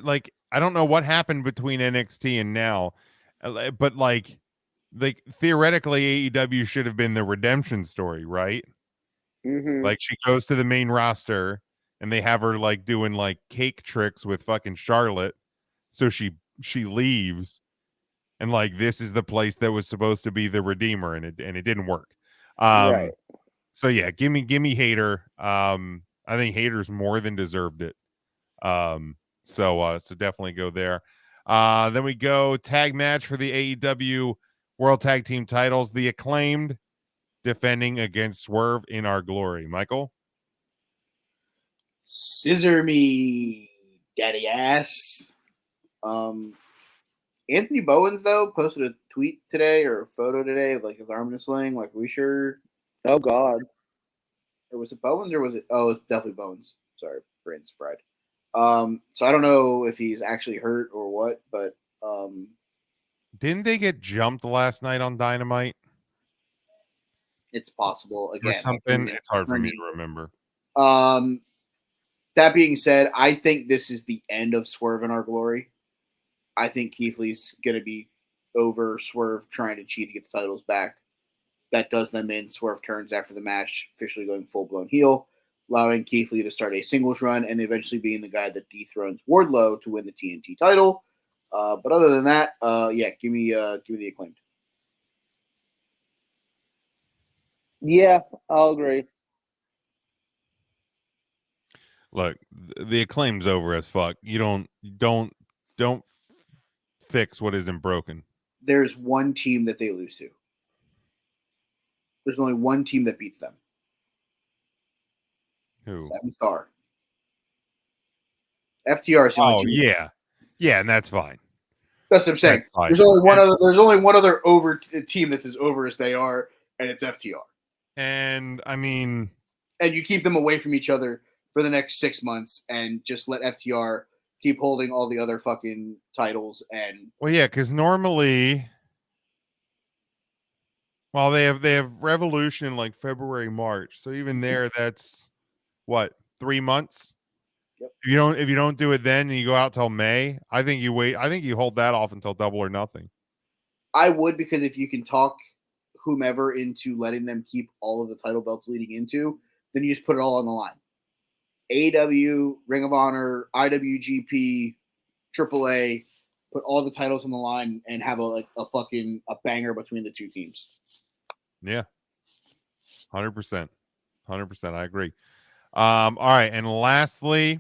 [SPEAKER 2] like I don't know what happened between NXT and now, but like theoretically AEW should have been the redemption story, right?
[SPEAKER 3] Mm-hmm.
[SPEAKER 2] Like she goes to the main roster and they have her like doing like cake tricks with fucking Charlotte, so she leaves, and like this is the place that was supposed to be the redeemer, and it didn't work.
[SPEAKER 3] Right.
[SPEAKER 2] So yeah, give me Hayter. I think Hayter's more than deserved it. So definitely go there. Then we go tag match for the AEW World Tag Team titles. The Acclaimed defending against Swerve in Our Glory. Michael?
[SPEAKER 1] Scissor me, daddy ass. Anthony Bowens though posted a tweet today or a photo today of like his arm in a sling. Like, are we sure?
[SPEAKER 3] Oh God.
[SPEAKER 1] Or was it Bowens or was it? Oh, it's definitely Bowens. Sorry, brain's fried. So I don't know if he's actually hurt or what, but
[SPEAKER 2] Didn't they get jumped last night on Dynamite
[SPEAKER 1] it's possible.
[SPEAKER 2] or
[SPEAKER 1] Again,
[SPEAKER 2] something? It's hard for me to remember.
[SPEAKER 1] That being said, I think this is the end of Swerve in Our Glory. I think Keith Lee's going to be over Swerve trying to cheat to get the titles back. That does them in. Swerve turns after the match, officially going full-blown heel, allowing Keith Lee to start a singles run and eventually being the guy that dethrones Wardlow to win the TNT title. But other than that, yeah, give me the Acclaimed.
[SPEAKER 3] Yeah, I'll agree.
[SPEAKER 2] Look, the Acclaim's over as fuck. You don't fix what isn't broken.
[SPEAKER 1] There's one team that they lose to. There's only one team that beats them.
[SPEAKER 2] Who?
[SPEAKER 1] 7 Star. FTR is the only
[SPEAKER 2] Oh,
[SPEAKER 1] team.
[SPEAKER 2] yeah. Yeah, and that's fine.
[SPEAKER 1] That's what I'm saying.
[SPEAKER 2] That's fine.
[SPEAKER 1] There's only one other over team that's as over as they are, and it's FTR.
[SPEAKER 2] And I mean,
[SPEAKER 1] and you keep them away from each other for the next 6 months, and just let FTR keep holding all the other fucking titles. And
[SPEAKER 2] well, yeah, because normally, well, they have Revolution in like February, March. So even there, that's what, 3 months.
[SPEAKER 1] Yep.
[SPEAKER 2] If you don't do it then, and you go out till May, I think you wait. I think you hold that off until Double or Nothing.
[SPEAKER 1] I would, because if you can talk whomever into letting them keep all of the title belts leading into, then you just put it all on the line. AEW, Ring of Honor, IWGP, AAA, put all the titles on the line and have a banger between the two teams.
[SPEAKER 2] Yeah, 100%, 100%. I agree. All right, and lastly,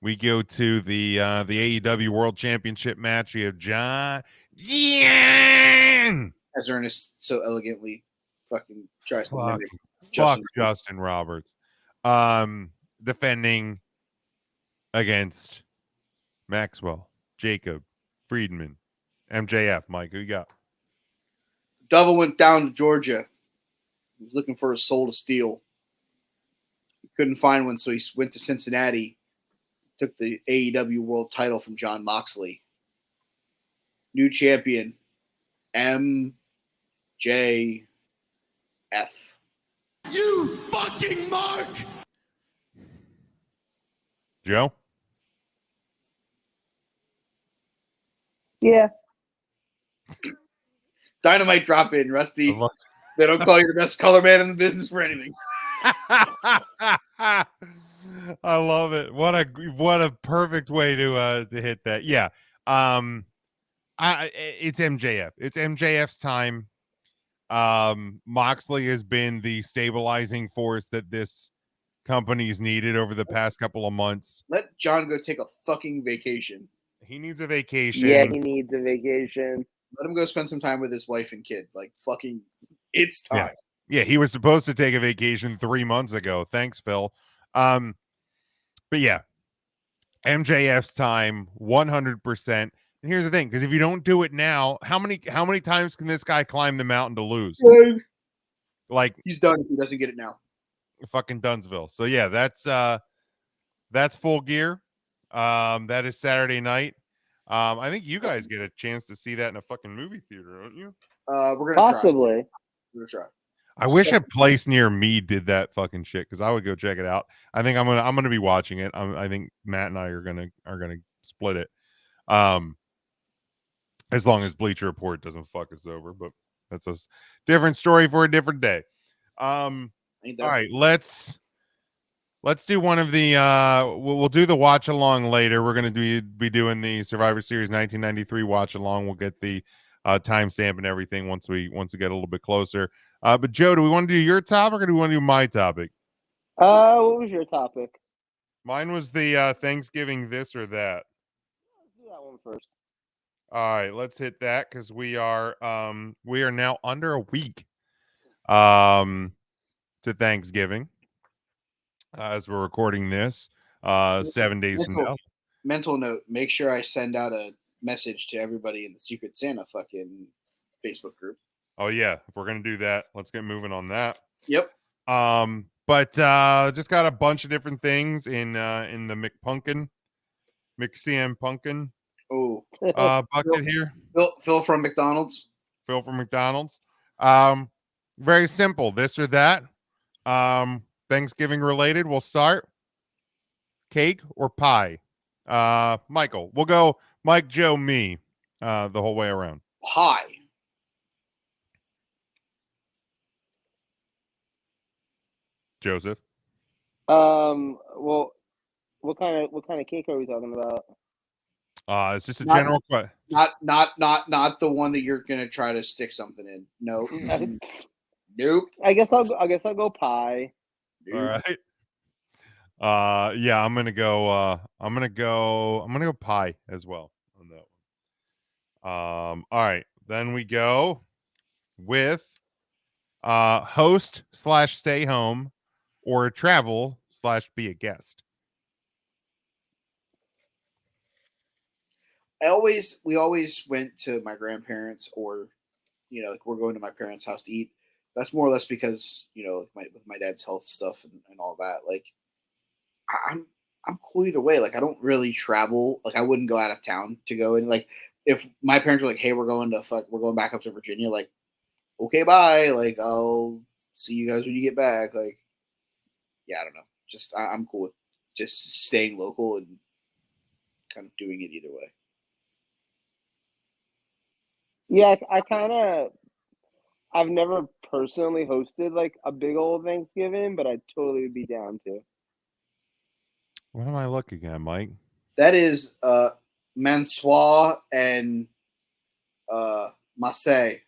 [SPEAKER 2] we go to the AEW World Championship match. We have John Yan.
[SPEAKER 1] As Ernest so elegantly fucking tries to mimic
[SPEAKER 2] Justin Roberts. Defending against Maxwell, Jacob, Friedman, MJF. Mike, who you got?
[SPEAKER 1] Double went down to Georgia. He was looking for a soul to steal. He couldn't find one, so he went to Cincinnati. Took the AEW World title from Jon Moxley. New champion, MJF.
[SPEAKER 4] You fucking mark!
[SPEAKER 2] Joe?
[SPEAKER 3] Yeah.
[SPEAKER 1] Dynamite drop in, Rusty. They don't call you the best color man in the business for anything.
[SPEAKER 2] I love it. What a perfect way to hit that. Yeah. It's MJF. It's MJF's time. Moxley has been the stabilizing force that this company's needed over the past couple of months.
[SPEAKER 1] Let John go take a fucking vacation.
[SPEAKER 2] He needs a vacation.
[SPEAKER 3] Yeah, he needs a vacation.
[SPEAKER 1] Let him go spend some time with his wife and kid. Like, fucking, it's time.
[SPEAKER 2] Yeah, he was supposed to take a vacation 3 months ago. Thanks, Phil. But yeah, MJF's time, 100%. And here's the thing, because if you don't do it now, how many times can this guy climb the mountain to lose? Like,
[SPEAKER 1] he's done if he doesn't get it now.
[SPEAKER 2] Fucking Dunsville. So yeah, that's Full Gear. That is Saturday night. I think you guys get a chance to see that in a fucking movie theater, don't you?
[SPEAKER 1] We're gonna
[SPEAKER 3] Possibly.
[SPEAKER 1] try. We're gonna try.
[SPEAKER 2] I wish a place near me did that fucking shit, because I would go check it out. I think I'm gonna be watching it. I think Matt and I are gonna split it. As long as Bleacher Report doesn't fuck us over, but that's a different story for a different day. All right, let's do one of the we'll do the watch along later. We're going to be doing the Survivor Series 1993 watch along. We'll get the timestamp and everything once we get a little bit closer. But Joe, do we want to do your topic or do we want to do my topic?
[SPEAKER 3] What was your topic?
[SPEAKER 2] Mine was the Thanksgiving this or that.
[SPEAKER 3] Let's do that one first.
[SPEAKER 2] All right, let's hit that, because we are now under a week to Thanksgiving. As we're recording this, 7 days from now.
[SPEAKER 1] Mental note: make sure I send out a message to everybody in the Secret Santa fucking Facebook group.
[SPEAKER 2] Oh yeah, if we're gonna do that, let's get moving on that.
[SPEAKER 1] Yep.
[SPEAKER 2] But just got a bunch of different things in the McCM Pumpkin.
[SPEAKER 1] Oh,
[SPEAKER 2] bucket here.
[SPEAKER 1] Phil from McDonald's.
[SPEAKER 2] Phil from McDonald's. Very simple. This or that. Thanksgiving related. We'll start. Cake or pie? Michael. We'll go Mike, Joe, me. The whole way around.
[SPEAKER 1] Pie.
[SPEAKER 2] Joseph.
[SPEAKER 3] Well, what kind of cake are we talking about?
[SPEAKER 2] It's just a general question.
[SPEAKER 1] Not the one that you're gonna try to stick something in. No. Nope.
[SPEAKER 3] I guess I'll go pie.
[SPEAKER 2] All right. Yeah, I'm gonna go pie as well on that one. All right, then we go with host/stay home or travel/be a guest.
[SPEAKER 1] we always went to my grandparents, or like we're going to my parents' house to eat. That's more or less because with my dad's health stuff and all that. Like I'm cool either way. Like I don't really travel. Like I wouldn't go out of town to go, and like if my parents were like, "Hey, we're going back up to Virginia," like okay, bye. Like I'll see you guys when you get back. Like yeah, I don't know. Just I'm cool with just staying local and kind of doing it either way.
[SPEAKER 3] Yeah, I kind of. I've never personally hosted like a big old Thanksgiving, but I totally would be down to.
[SPEAKER 2] What am I looking at, Mike?
[SPEAKER 1] That is Mansoir and Marseille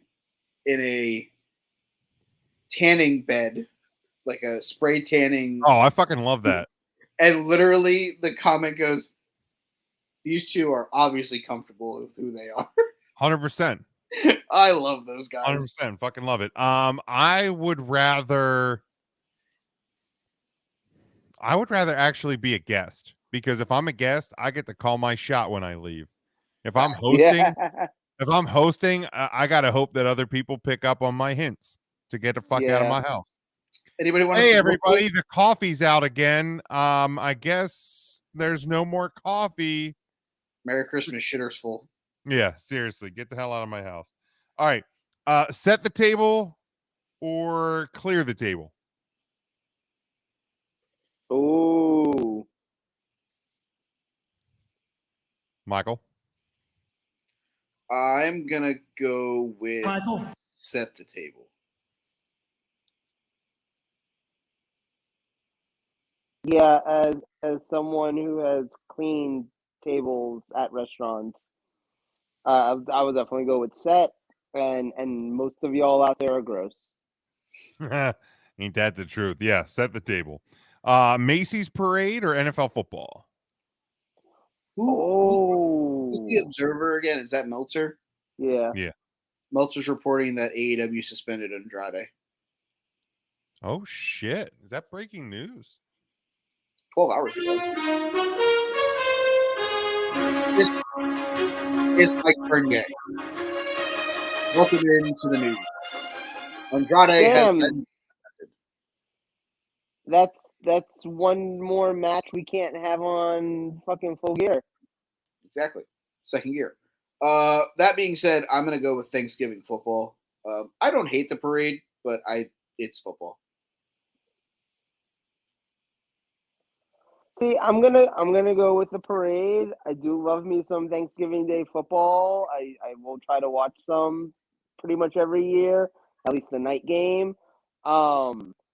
[SPEAKER 1] in a tanning bed, like a spray tanning.
[SPEAKER 2] Oh, I fucking love that.
[SPEAKER 1] And literally the comment goes, these two are obviously comfortable with who they are.
[SPEAKER 2] 100%.
[SPEAKER 1] I love those guys.
[SPEAKER 2] 100%. Fucking love it. I would rather actually be a guest, because if I'm a guest, I get to call my shot when I leave. If I'm hosting, I gotta hope that other people pick up on my hints to get the fuck out of my house.
[SPEAKER 1] Anybody want
[SPEAKER 2] Hey everybody, the coffee's out again. I guess there's no more coffee.
[SPEAKER 1] Merry Christmas, shitter's full.
[SPEAKER 2] Yeah, seriously, get the hell out of my house. All right. Set the table or clear the table?
[SPEAKER 3] Ooh.
[SPEAKER 2] Michael?
[SPEAKER 1] I'm gonna go with
[SPEAKER 4] Michael?
[SPEAKER 1] set the table.
[SPEAKER 3] Yeah, as someone who has cleaned tables at restaurants, I would definitely go with set. And most of y'all out there are gross.
[SPEAKER 2] Ain't that the truth? Yeah, set the table. Macy's parade or NFL football?
[SPEAKER 1] Who's the observer again? Is that Meltzer?
[SPEAKER 3] Yeah.
[SPEAKER 2] Yeah.
[SPEAKER 1] Meltzer's reporting that AEW suspended Andrade.
[SPEAKER 2] Oh shit. Is that breaking news?
[SPEAKER 1] 12 hours ago. This is Mike Bernier. Welcome into the news. Andrade has been
[SPEAKER 3] That's one more match we can't have on fucking Full Gear.
[SPEAKER 1] Exactly. Second gear. That being said, I'm gonna go with Thanksgiving football. I don't hate the parade, but it's football.
[SPEAKER 3] See, I'm gonna go with the parade. I do love me some Thanksgiving Day football. I will try to watch some pretty much every year, at least the night game.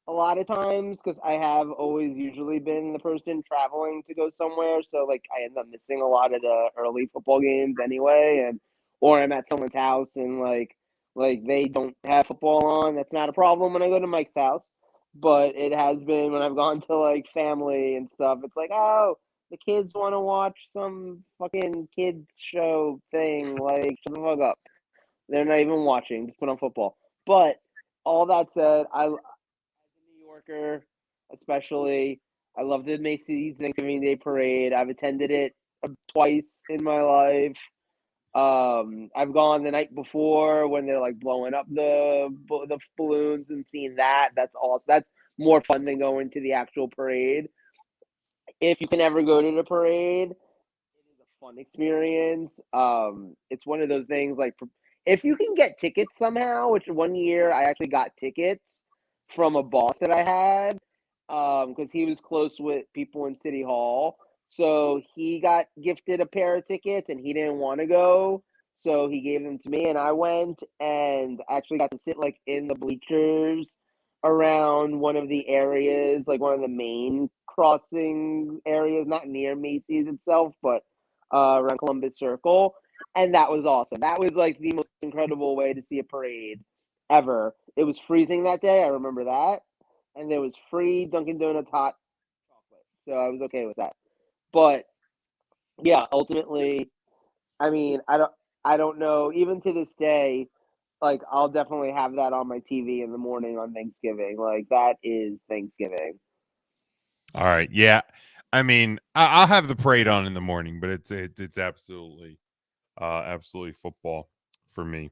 [SPEAKER 3] A lot of times, because I have always usually been the person traveling to go somewhere, so like I end up missing a lot of the early football games anyway, or I'm at someone's house and like they don't have football on. That's not a problem when I go to Mike's house. But it has been when I've gone to like family and stuff. It's like, oh, the kids want to watch some fucking kids show thing. Like, shut the fuck up. They're not even watching. Just put on football. But all that said, as a New Yorker, especially, I love the Macy's Thanksgiving Day Parade. I've attended it twice in my life. I've gone the night before when they're like blowing up the balloons and seeing that. That's awesome. That's more fun than going to the actual parade. If you can ever go to the parade, it is a fun experience. It's one of those things like if you can get tickets somehow, which one year I actually got tickets from a boss that I had, because he was close with people in City Hall. So he got gifted a pair of tickets and he didn't want to go. So he gave them to me and I went and actually got to sit like in the bleachers around one of the areas, like one of the main crossing areas, not near Macy's itself, but around Columbus Circle. And that was awesome. That was like the most incredible way to see a parade ever. It was freezing that day. I remember that. And there was free Dunkin' Donuts hot chocolate. So I was okay with that. But yeah, ultimately, I mean, I don't know. Even to this day, like I'll definitely have that on my TV in the morning on Thanksgiving. Like that is Thanksgiving.
[SPEAKER 2] All right. Yeah. I mean, I'll have the parade on in the morning, but it's absolutely Absolutely football for me.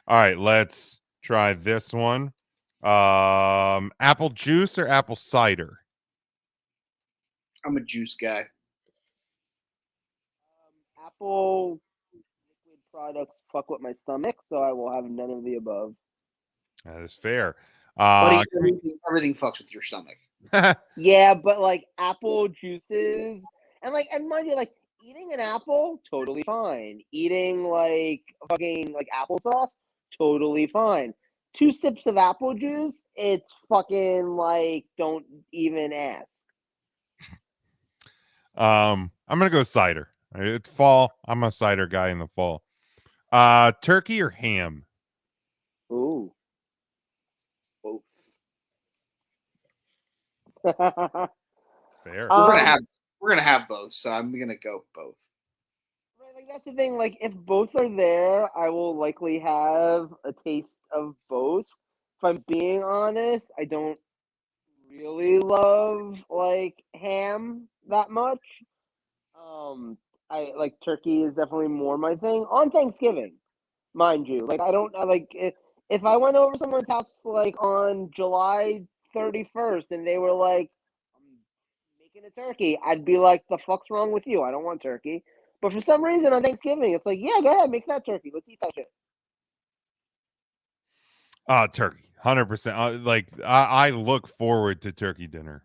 [SPEAKER 2] All right, let's try this one. Apple juice or apple cider?
[SPEAKER 1] I'm a juice guy.
[SPEAKER 3] Apple liquid products fuck with my stomach, so I will have none of the above.
[SPEAKER 2] That is fair.
[SPEAKER 1] Buddy, everything fucks with your stomach.
[SPEAKER 3] Yeah, but like apple juices and mind you, like eating an apple, totally fine. Eating like fucking like applesauce, totally fine. 2 sips of apple juice, it's fucking like don't even ask.
[SPEAKER 2] I'm gonna go cider. It's fall. I'm a cider guy in the fall. Turkey or ham?
[SPEAKER 3] Ooh.
[SPEAKER 1] Both.
[SPEAKER 2] Fair.
[SPEAKER 1] We're gonna have both, so I'm gonna go both.
[SPEAKER 3] Right, like that's the thing. Like, if both are there, I will likely have a taste of both. If I'm being honest, I don't really love like ham that much. I like turkey is definitely more my thing on Thanksgiving, mind you. Like, I don't I like if I went over someone's house like on July 31st and they were like, I'm making a turkey, I'd be like, the fuck's wrong with you? I don't want turkey. But for some reason on Thanksgiving, it's like, yeah, go ahead, make that turkey. Let's eat that shit.
[SPEAKER 2] Turkey, 100%. Like I look forward to turkey dinner.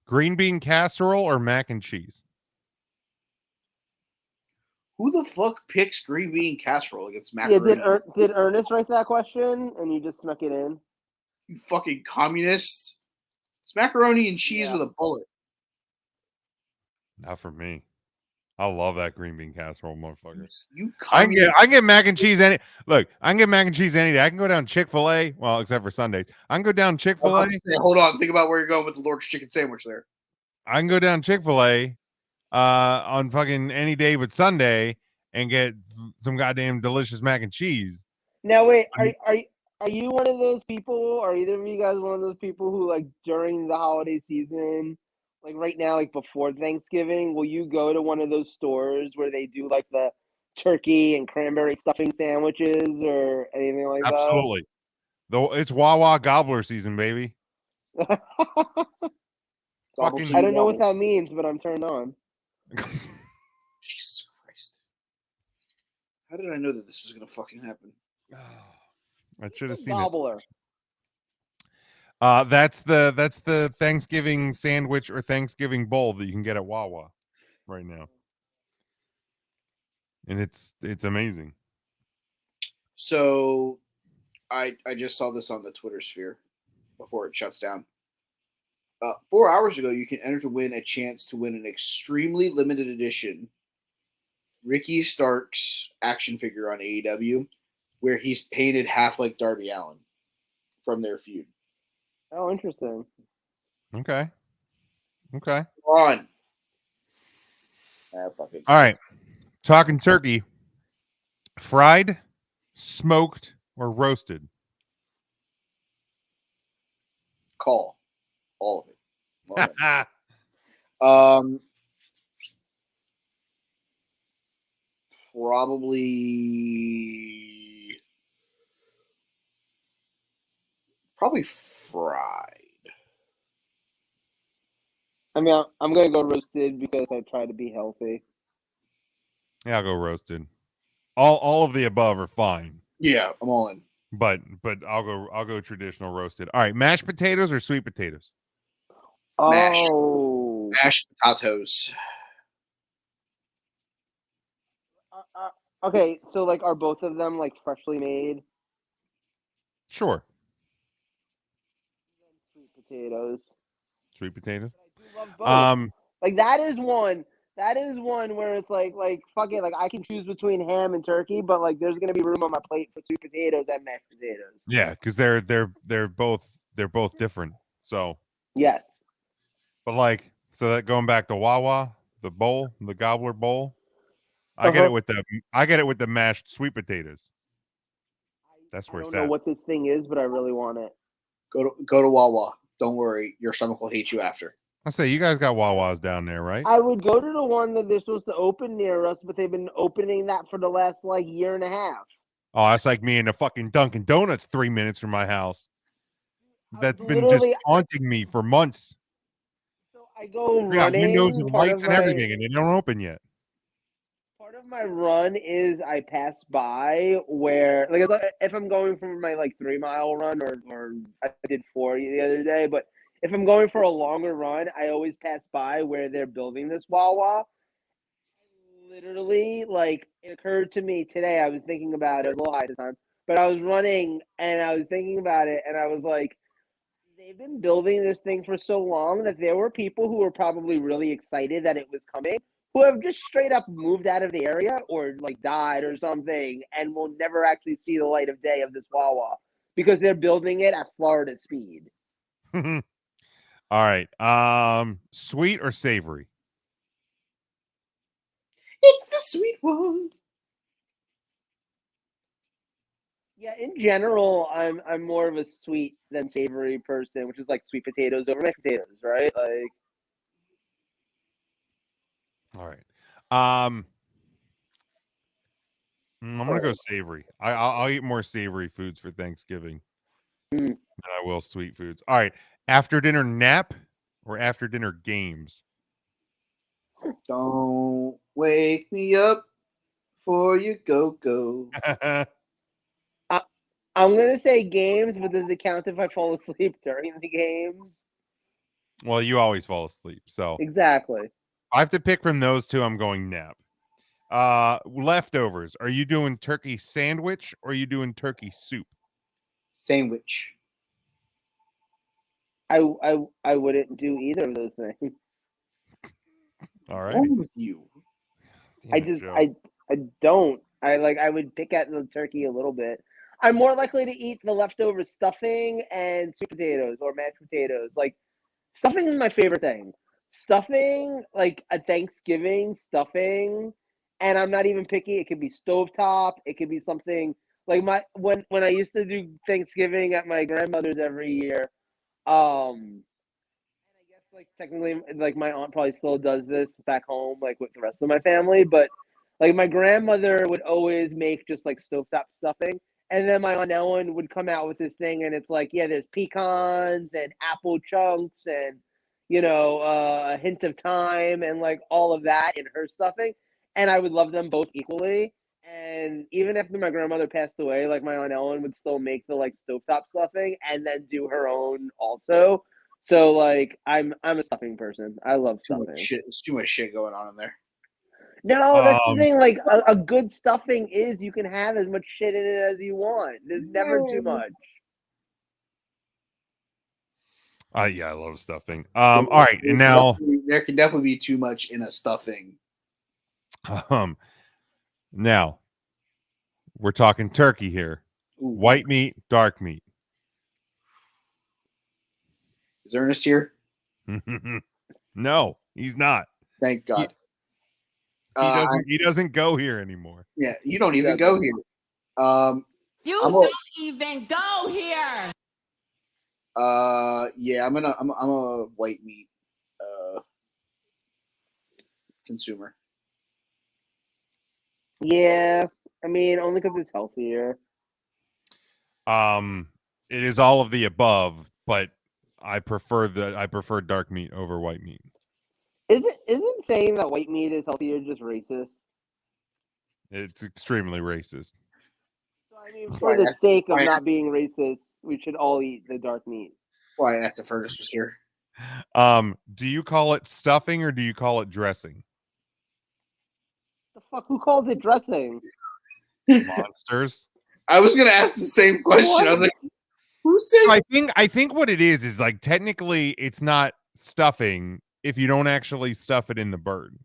[SPEAKER 2] Green bean casserole or mac and cheese?
[SPEAKER 1] Who the fuck picks green bean casserole against
[SPEAKER 3] Yeah,
[SPEAKER 1] macaroni?
[SPEAKER 3] did Ernest write that question and you just snuck it in?
[SPEAKER 1] You fucking communists. It's macaroni and cheese
[SPEAKER 3] Yeah.
[SPEAKER 1] with a bullet.
[SPEAKER 2] Not for me. I love that green bean casserole, motherfucker.
[SPEAKER 1] You
[SPEAKER 2] I
[SPEAKER 1] communist.
[SPEAKER 2] can get mac and cheese any look. I can get mac and cheese any day. I can go down Chick-fil-A. Well, except for Sundays. I can go down Chick-fil-A.
[SPEAKER 1] Hold on, think about where you're going with the Lord's chicken sandwich there.
[SPEAKER 2] I can go down Chick-fil-A on fucking any day but Sunday and get some goddamn delicious mac and cheese.
[SPEAKER 3] Now wait, are you one of those people? Are either of you guys one of those people who like during the holiday season, like right now, like before Thanksgiving, will you go to one of those stores where they do like the turkey and cranberry stuffing sandwiches or anything like
[SPEAKER 2] Absolutely. Though it's Wawa gobbler season, baby.
[SPEAKER 3] that?
[SPEAKER 2] Fucking
[SPEAKER 3] I don't know what that means, but I'm turned on.
[SPEAKER 1] Jesus Christ. How did I know that this was gonna fucking happen?
[SPEAKER 2] I should have seen
[SPEAKER 3] Gobbler.
[SPEAKER 2] it. That's the Thanksgiving sandwich or Thanksgiving bowl that you can get at Wawa right now. And it's amazing.
[SPEAKER 1] So I just saw this on the Twitter sphere before it shuts down. 4 hours ago, you can enter to win a chance to win an extremely limited edition Ricky Starks action figure on AEW, where he's painted half like Darby Allin from their feud.
[SPEAKER 3] Oh, interesting.
[SPEAKER 2] Okay.
[SPEAKER 1] On.
[SPEAKER 2] All right. Talking turkey. Fried, smoked, or roasted?
[SPEAKER 1] Call. All of it. Probably fried.
[SPEAKER 3] I mean, I'm gonna go roasted because I try to be healthy.
[SPEAKER 2] Yeah, I'll go roasted. All of the above are fine.
[SPEAKER 1] Yeah, I'm all in.
[SPEAKER 2] But I'll go traditional roasted. All right, mashed potatoes or sweet potatoes?
[SPEAKER 3] Oh,
[SPEAKER 1] Mashed potatoes.
[SPEAKER 3] okay. So, like, are both of them like freshly made?
[SPEAKER 2] Sure.
[SPEAKER 3] Sweet potatoes.
[SPEAKER 2] Sweet potatoes.
[SPEAKER 3] I do love both. Like that is one. That is one where it's like fuck it. Like I can choose between ham and turkey, but like there's gonna be room on my plate for sweet potatoes and mashed potatoes.
[SPEAKER 2] Yeah, because they're both different. So
[SPEAKER 3] Yes.
[SPEAKER 2] but like so that going back to Wawa, the bowl, the gobbler bowl, I get it with the mashed sweet potatoes. That's where
[SPEAKER 3] I don't
[SPEAKER 2] it's
[SPEAKER 3] know
[SPEAKER 2] at.
[SPEAKER 3] what this thing is, but I really want it.
[SPEAKER 1] Go to Wawa. Don't worry, your stomach will hate you after.
[SPEAKER 2] I'll say you guys got Wawas down there, right?
[SPEAKER 3] I would go to the one that they're supposed to open near us, but they've been opening that for the last like year and a half.
[SPEAKER 2] Oh, that's like me and the fucking Dunkin' Donuts 3 minutes from my house. That's been just
[SPEAKER 3] Literally,
[SPEAKER 2] haunting me for months.
[SPEAKER 3] so I go
[SPEAKER 2] They got windows
[SPEAKER 3] running.
[SPEAKER 2] and lights and everything, and they don't open yet.
[SPEAKER 3] Part of my run is I pass by where, like, if I'm going for my like 3 mile run, or I did 4 the other day, but if I'm going for a longer run, I always pass by where they're building this Wawa. Literally, like, it occurred to me today. I was thinking about it, a little high at the time, but I was running and I was thinking about it, and I was like, they've been building this thing for so long that there were people who were probably really excited that it was coming, who have just straight up moved out of the area or like died or something, and will never actually see the light of day of this Wawa because they're building it at Florida speed.
[SPEAKER 2] All right. Sweet or savory?
[SPEAKER 1] It's the sweet one.
[SPEAKER 3] Yeah, in general, I'm more of a sweet than savory person, which is like sweet potatoes over mashed potatoes, right? Like,
[SPEAKER 2] All right. I'm gonna go savory. I'll eat more savory foods for Thanksgiving than I will sweet foods. All right. After dinner nap or after dinner games?
[SPEAKER 1] Don't wake me up before you go.
[SPEAKER 3] I'm gonna say games, but does it count if I fall asleep during the games?
[SPEAKER 2] Well, you always fall asleep, so
[SPEAKER 3] Exactly.
[SPEAKER 2] I have to pick from those two. I'm going nap. Leftovers. Are you doing turkey sandwich or are you doing turkey soup?
[SPEAKER 1] Sandwich.
[SPEAKER 3] I wouldn't do either of those things.
[SPEAKER 2] All right.
[SPEAKER 1] What's wrong with you?
[SPEAKER 3] I don't. I would pick at the turkey a little bit. I'm more likely to eat the leftover stuffing and sweet potatoes or mashed potatoes. Like, stuffing is my favorite thing. Stuffing, like a Thanksgiving stuffing, and I'm not even picky. It could be stovetop. It could be something like when I used to do Thanksgiving at my grandmother's every year. And I guess like technically, like my aunt probably still does this back home, like with the rest of my family. But like my grandmother would always make just like stovetop stuffing, and then my aunt Ellen would come out with this thing, and it's like, yeah, there's pecans and apple chunks, and a hint of thyme, and like all of that in her stuffing, and I would love them both equally. And even after my grandmother passed away, like my aunt Ellen would still make the like stovetop stuffing and then do her own also. So like I'm a stuffing person. I love
[SPEAKER 1] Too much
[SPEAKER 3] stuffing.
[SPEAKER 1] shit. There's too much shit going on in there.
[SPEAKER 3] No, that's the thing. Like a good stuffing is you can have as much shit in it as you want. There's never too much.
[SPEAKER 2] Yeah, I love stuffing. All right, and now
[SPEAKER 1] There can definitely be too much in a stuffing.
[SPEAKER 2] Now we're talking turkey here.
[SPEAKER 1] Ooh.
[SPEAKER 2] White meat, dark meat.
[SPEAKER 1] Is Ernest here?
[SPEAKER 2] No, he's not.
[SPEAKER 1] Thank God.
[SPEAKER 2] He doesn't go here anymore.
[SPEAKER 1] Yeah, you don't even go here.
[SPEAKER 5] You don't even go here.
[SPEAKER 1] Yeah, I'm a white meat consumer.
[SPEAKER 3] Yeah, I mean only because it's healthier.
[SPEAKER 2] It is all of the above, but I prefer dark meat over white meat.
[SPEAKER 3] Isn't saying that white meat is healthier just racist?
[SPEAKER 2] It's extremely racist.
[SPEAKER 3] So I mean, for the sake of not being racist, we should all eat the dark meat.
[SPEAKER 1] Why? That's the Fergus was here.
[SPEAKER 2] Do you call it stuffing or do you call it dressing?
[SPEAKER 3] The fuck? Who calls it dressing?
[SPEAKER 2] Monsters.
[SPEAKER 1] I was gonna ask the same question. What? I was like, who said?
[SPEAKER 2] So I think what it is like technically it's not stuffing if you don't actually stuff it in the bird.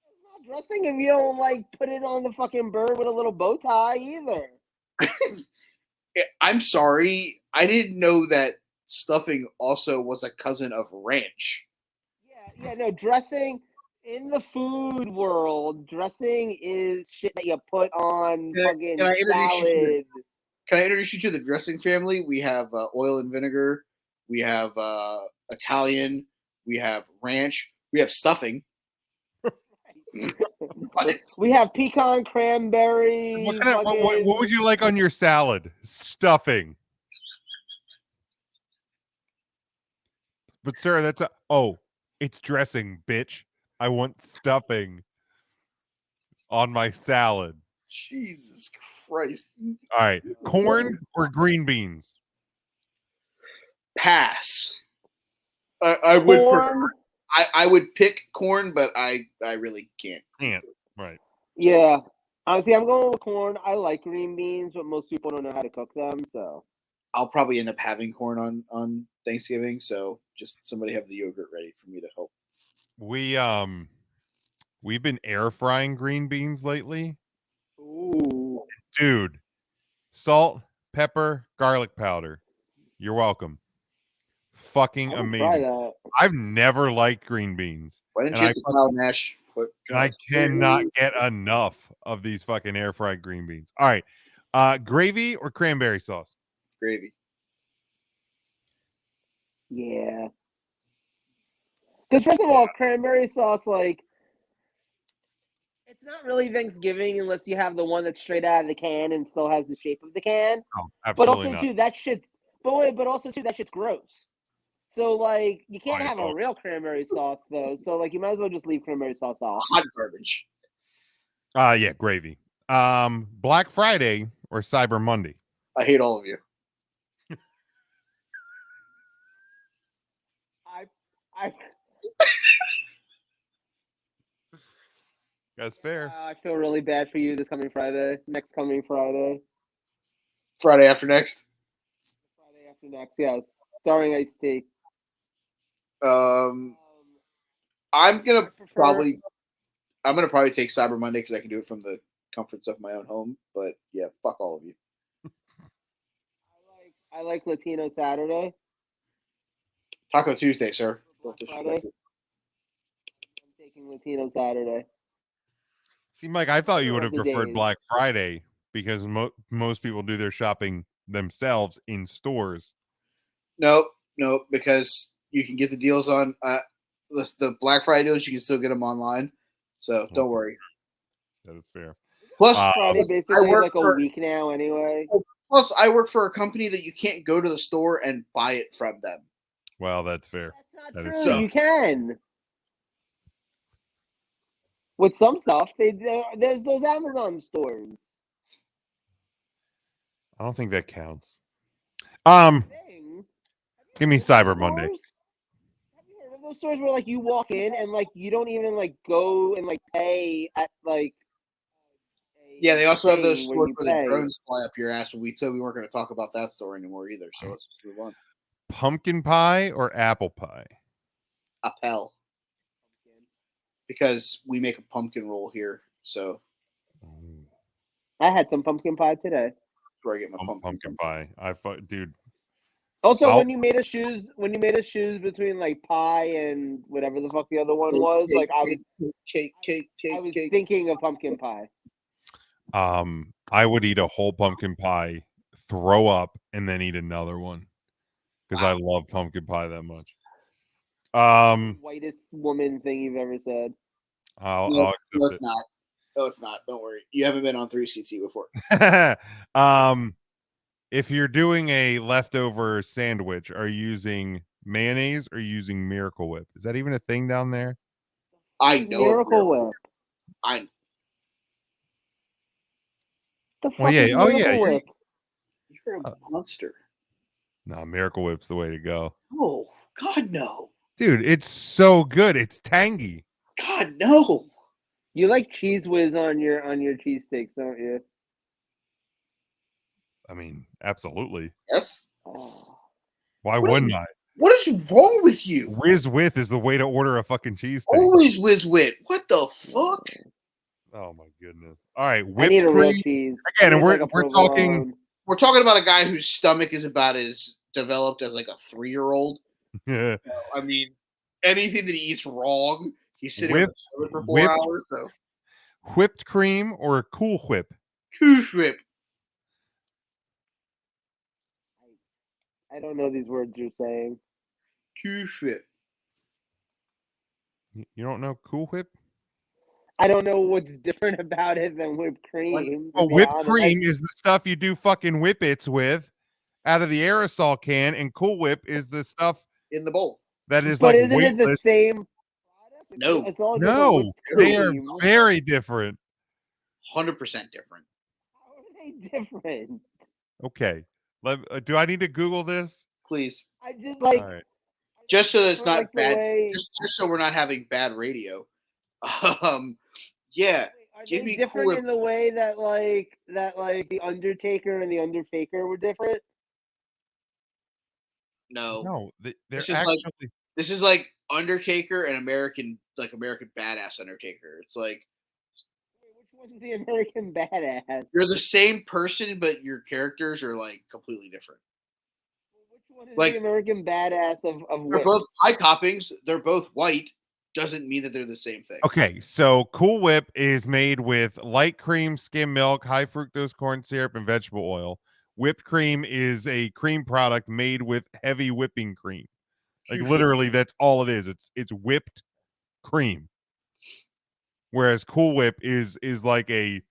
[SPEAKER 3] It's not dressing if you don't like put it on the fucking bird with a little bow tie either.
[SPEAKER 1] I'm sorry, I didn't know that stuffing also was a cousin of ranch.
[SPEAKER 3] Yeah, no, dressing in the food world, dressing is shit that you put on fucking salad.
[SPEAKER 1] Can I introduce you to the dressing family? We have oil and vinegar. We have Italian. We have ranch. We have stuffing.
[SPEAKER 3] We have pecan, cranberry.
[SPEAKER 2] What would you like on your salad? Stuffing. But sir, it's dressing, bitch. I want stuffing on my salad.
[SPEAKER 1] Jesus Christ.
[SPEAKER 2] All right. Corn or green beans?
[SPEAKER 1] Pass. I would prefer. I would pick corn, but I really can't.
[SPEAKER 2] Right.
[SPEAKER 3] Yeah. Honestly, I'm going with corn. I like green beans, but most people don't know how to cook them, so
[SPEAKER 1] I'll probably end up having corn on Thanksgiving, so just somebody have the yogurt ready for me to help.
[SPEAKER 2] We've been air frying green beans lately.
[SPEAKER 3] Ooh.
[SPEAKER 2] Dude, salt, pepper, garlic powder. You're welcome. Fucking amazing. I've never liked green beans.
[SPEAKER 1] Why didn't you have the Kyle Nash?
[SPEAKER 2] I cannot get enough of these fucking air fried green beans. All right. Gravy or cranberry sauce?
[SPEAKER 1] Gravy.
[SPEAKER 3] Yeah. Because first of all, cranberry sauce, like, it's not really Thanksgiving unless you have the one that's straight out of the can and still has the shape of the can.
[SPEAKER 2] Oh,
[SPEAKER 3] but
[SPEAKER 2] absolutely
[SPEAKER 3] also
[SPEAKER 2] not.
[SPEAKER 3] too, that shit. But also too, that shit's gross. So like, you can't have a real cranberry sauce though. So like, you might as well just leave cranberry sauce off.
[SPEAKER 1] Hot garbage.
[SPEAKER 2] Yeah, gravy. Black Friday or Cyber Monday?
[SPEAKER 1] I hate all of you.
[SPEAKER 3] I
[SPEAKER 2] That's fair.
[SPEAKER 3] I feel really bad for you this coming Friday. Next coming Friday.
[SPEAKER 1] Friday after next.
[SPEAKER 3] Friday after next, yes. Starring Ice-T.
[SPEAKER 1] I'm gonna probably take Cyber Monday because I can do it from the comforts of my own home. But yeah, fuck all of you.
[SPEAKER 3] I like Latino Saturday.
[SPEAKER 1] Taco Tuesday, sir.
[SPEAKER 3] I'm taking Latino Saturday.
[SPEAKER 2] See, Mike, I thought you would have preferred Black Friday because most people do their shopping themselves in stores.
[SPEAKER 1] Nope, because you can get the deals on the Black Friday deals. You can still get them online, so don't worry.
[SPEAKER 2] That is fair.
[SPEAKER 1] Plus,
[SPEAKER 3] Friday basically is like a week now, anyway.
[SPEAKER 1] Plus, I work for a company that you can't go to the store and buy it from them.
[SPEAKER 2] Well, that's fair.
[SPEAKER 3] That's not true. You can. With some stuff, there's those Amazon stores.
[SPEAKER 2] I don't think that counts. Give me Cyber Monday.
[SPEAKER 3] Have you heard of those stores where like you walk in and like you don't even like go and like pay at like?
[SPEAKER 1] Yeah, they also have those stores where the drones fly up your ass. But we said we weren't going to talk about that store anymore either. So let's just move on.
[SPEAKER 2] Pumpkin pie or apple pie?
[SPEAKER 1] Apple. Because we make a pumpkin roll here, so
[SPEAKER 3] I had some pumpkin pie today.
[SPEAKER 1] That's where I get my
[SPEAKER 2] pumpkin pie. Dude.
[SPEAKER 3] Also, when you made us choose between like pie and whatever the fuck the other one was, like I was thinking of pumpkin pie.
[SPEAKER 2] I would eat a whole pumpkin pie, throw up, and then eat another one because I love pumpkin pie that much.
[SPEAKER 3] Whitest woman thing you've ever said.
[SPEAKER 2] I'll accept
[SPEAKER 1] no,
[SPEAKER 2] it.
[SPEAKER 1] It's not. No, it's not. Don't worry. You haven't been on 3CT before.
[SPEAKER 2] If you're doing a leftover sandwich, are you using mayonnaise or using Miracle Whip? Is that even a thing down there?
[SPEAKER 1] I know
[SPEAKER 3] Miracle Whip.
[SPEAKER 2] Well, yeah. Oh, yeah.
[SPEAKER 1] You're a monster.
[SPEAKER 2] No, Miracle Whip's the way to go.
[SPEAKER 1] Oh, God, no.
[SPEAKER 2] Dude, it's so good. It's tangy.
[SPEAKER 1] God, no.
[SPEAKER 3] You like Cheese Whiz on your cheesesteaks, don't you?
[SPEAKER 2] I mean, absolutely.
[SPEAKER 1] Yes.
[SPEAKER 3] Oh.
[SPEAKER 2] Why wouldn't I?
[SPEAKER 1] What is wrong with you?
[SPEAKER 2] Whiz with is the way to order a fucking cheesesteak.
[SPEAKER 1] Always whiz wit. What the fuck?
[SPEAKER 2] Oh my goodness! All right,
[SPEAKER 3] whipped cream. Real cheese.
[SPEAKER 2] Again, and we're talking.
[SPEAKER 1] We're talking about a guy whose stomach is about as developed as like a 3-year-old.
[SPEAKER 2] Yeah.
[SPEAKER 1] I mean, anything that he eats wrong, he's sitting for 4 hours. So.
[SPEAKER 2] Whipped cream or a Cool Whip?
[SPEAKER 1] Cool Whip.
[SPEAKER 3] I don't know these words you're saying.
[SPEAKER 1] Cool Whip.
[SPEAKER 2] You don't know Cool Whip?
[SPEAKER 3] I don't know what's different about it than whipped cream.
[SPEAKER 2] Oh, whipped cream is the stuff you do fucking whippets with out of the aerosol can, and Cool Whip is the stuff
[SPEAKER 1] in the bowl.
[SPEAKER 2] that is
[SPEAKER 3] But
[SPEAKER 2] like
[SPEAKER 3] isn't it the
[SPEAKER 2] weightless.
[SPEAKER 3] same product?
[SPEAKER 1] No.
[SPEAKER 3] It's all
[SPEAKER 2] No, they are very different.
[SPEAKER 1] 100% different.
[SPEAKER 3] How are they different?
[SPEAKER 2] Okay. Do I need to Google this?
[SPEAKER 1] Please.
[SPEAKER 3] I just like
[SPEAKER 2] All right.
[SPEAKER 1] Just so that it's not
[SPEAKER 3] like the
[SPEAKER 1] bad.
[SPEAKER 3] way-
[SPEAKER 1] Just so we're not having bad radio. Yeah.
[SPEAKER 3] Are
[SPEAKER 1] Give
[SPEAKER 3] they
[SPEAKER 1] me
[SPEAKER 3] different
[SPEAKER 1] Cool
[SPEAKER 3] in the way that the Undertaker and the Underfaker were different?
[SPEAKER 1] No.
[SPEAKER 2] No, they're
[SPEAKER 1] This is
[SPEAKER 2] actually
[SPEAKER 1] This is like Undertaker and American Badass Undertaker. It's like
[SPEAKER 3] Which one's the American Badass?
[SPEAKER 1] you're the same person, but your characters are like completely different.
[SPEAKER 3] Which one is
[SPEAKER 1] Like-
[SPEAKER 3] the American Badass of
[SPEAKER 1] They're
[SPEAKER 3] whips?
[SPEAKER 1] both high toppings. They're both white. Doesn't mean that they're the same thing.
[SPEAKER 2] okay. So Cool Whip is made with light cream, skim milk, high fructose corn syrup, and vegetable oil. Whipped cream is a cream product made with heavy whipping cream. Like literally, that's all it is. It's whipped cream. Whereas Cool Whip is like a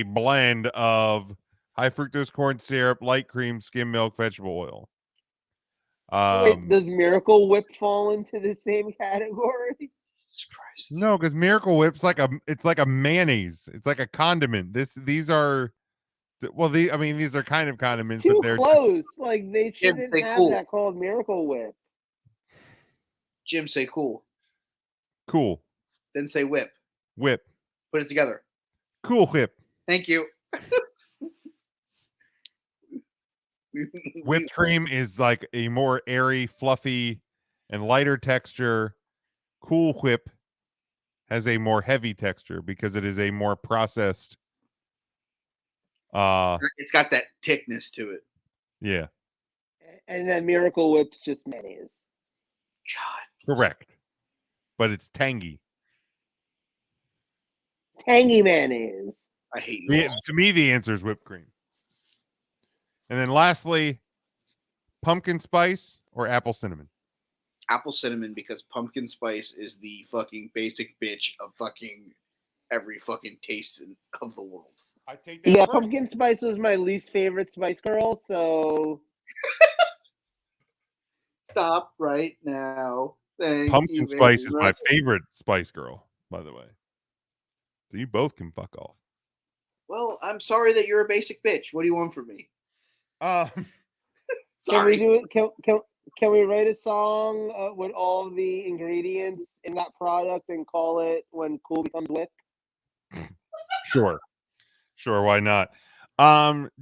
[SPEAKER 2] blend of high fructose corn syrup, light cream, skim milk, vegetable oil.
[SPEAKER 3] Wait, does Miracle Whip fall into the same category?
[SPEAKER 1] Jesus Christ.
[SPEAKER 2] No, because Miracle Whip's like a mayonnaise. It's like a condiment. These are these are kind of condiments,
[SPEAKER 3] Too
[SPEAKER 2] but they're
[SPEAKER 3] close. Like they
[SPEAKER 1] Jim,
[SPEAKER 3] shouldn't
[SPEAKER 1] say
[SPEAKER 3] have
[SPEAKER 1] cool.
[SPEAKER 3] that called Miracle Whip.
[SPEAKER 1] Jim, say cool.
[SPEAKER 2] cool.
[SPEAKER 1] Then say whip.
[SPEAKER 2] Whip.
[SPEAKER 1] Put it together.
[SPEAKER 2] Cool Whip.
[SPEAKER 1] Thank you.
[SPEAKER 2] Whipped cream is like a more airy, fluffy, and lighter texture. Cool Whip has a more heavy texture because it is a more processed.
[SPEAKER 1] It's got that thickness to it.
[SPEAKER 2] Yeah,
[SPEAKER 3] And then Miracle Whip's just mayonnaise.
[SPEAKER 1] God.
[SPEAKER 2] correct. But it's tangy.
[SPEAKER 3] Tangy mayonnaise.
[SPEAKER 1] I hate you.
[SPEAKER 2] To me, the answer is whipped cream. And then lastly, pumpkin spice or apple cinnamon.
[SPEAKER 1] Apple cinnamon, because pumpkin spice is the fucking basic bitch of fucking every fucking taste of the world.
[SPEAKER 2] I take
[SPEAKER 3] Yeah, pumpkin spice was my least favorite Spice Girl, so
[SPEAKER 1] Stop right now. Thank
[SPEAKER 2] Pumpkin
[SPEAKER 1] you
[SPEAKER 2] spice
[SPEAKER 1] very
[SPEAKER 2] is my
[SPEAKER 1] much.
[SPEAKER 2] favorite Spice Girl, by the way. So you both can fuck off.
[SPEAKER 1] Well, I'm sorry that you're a basic bitch. What do you want from me?
[SPEAKER 3] Can
[SPEAKER 1] Sorry.
[SPEAKER 3] we do it? Can we write a song with all the ingredients in that product and call it "When Cool Becomes Whip"?
[SPEAKER 2] Sure. Sure, why not?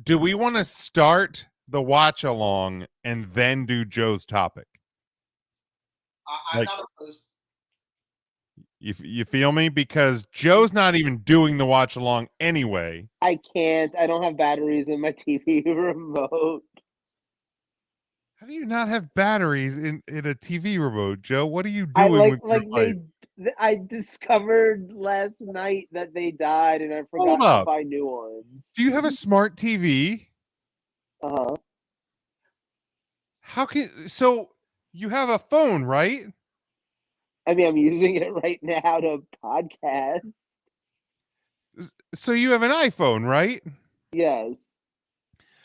[SPEAKER 2] Do we want to start the watch along and then do Joe's topic?
[SPEAKER 1] I'm
[SPEAKER 2] Like-
[SPEAKER 1] not opposed.
[SPEAKER 2] You feel me? Because Joe's not even doing the watch along anyway.
[SPEAKER 3] I can't. I don't have batteries in my TV remote.
[SPEAKER 2] How do you not have batteries in a TV remote, Joe? What are you
[SPEAKER 3] I
[SPEAKER 2] doing with
[SPEAKER 3] like
[SPEAKER 2] your life?
[SPEAKER 3] I discovered last night that they died, and I
[SPEAKER 2] Hold
[SPEAKER 3] forgot to
[SPEAKER 2] up.
[SPEAKER 3] buy new ones.
[SPEAKER 2] Do you have a smart TV?
[SPEAKER 3] Uh-huh.
[SPEAKER 2] How can so you have a phone, right?
[SPEAKER 3] I mean, I'm using it right now to podcast.
[SPEAKER 2] So you have an iPhone, right?
[SPEAKER 3] Yes.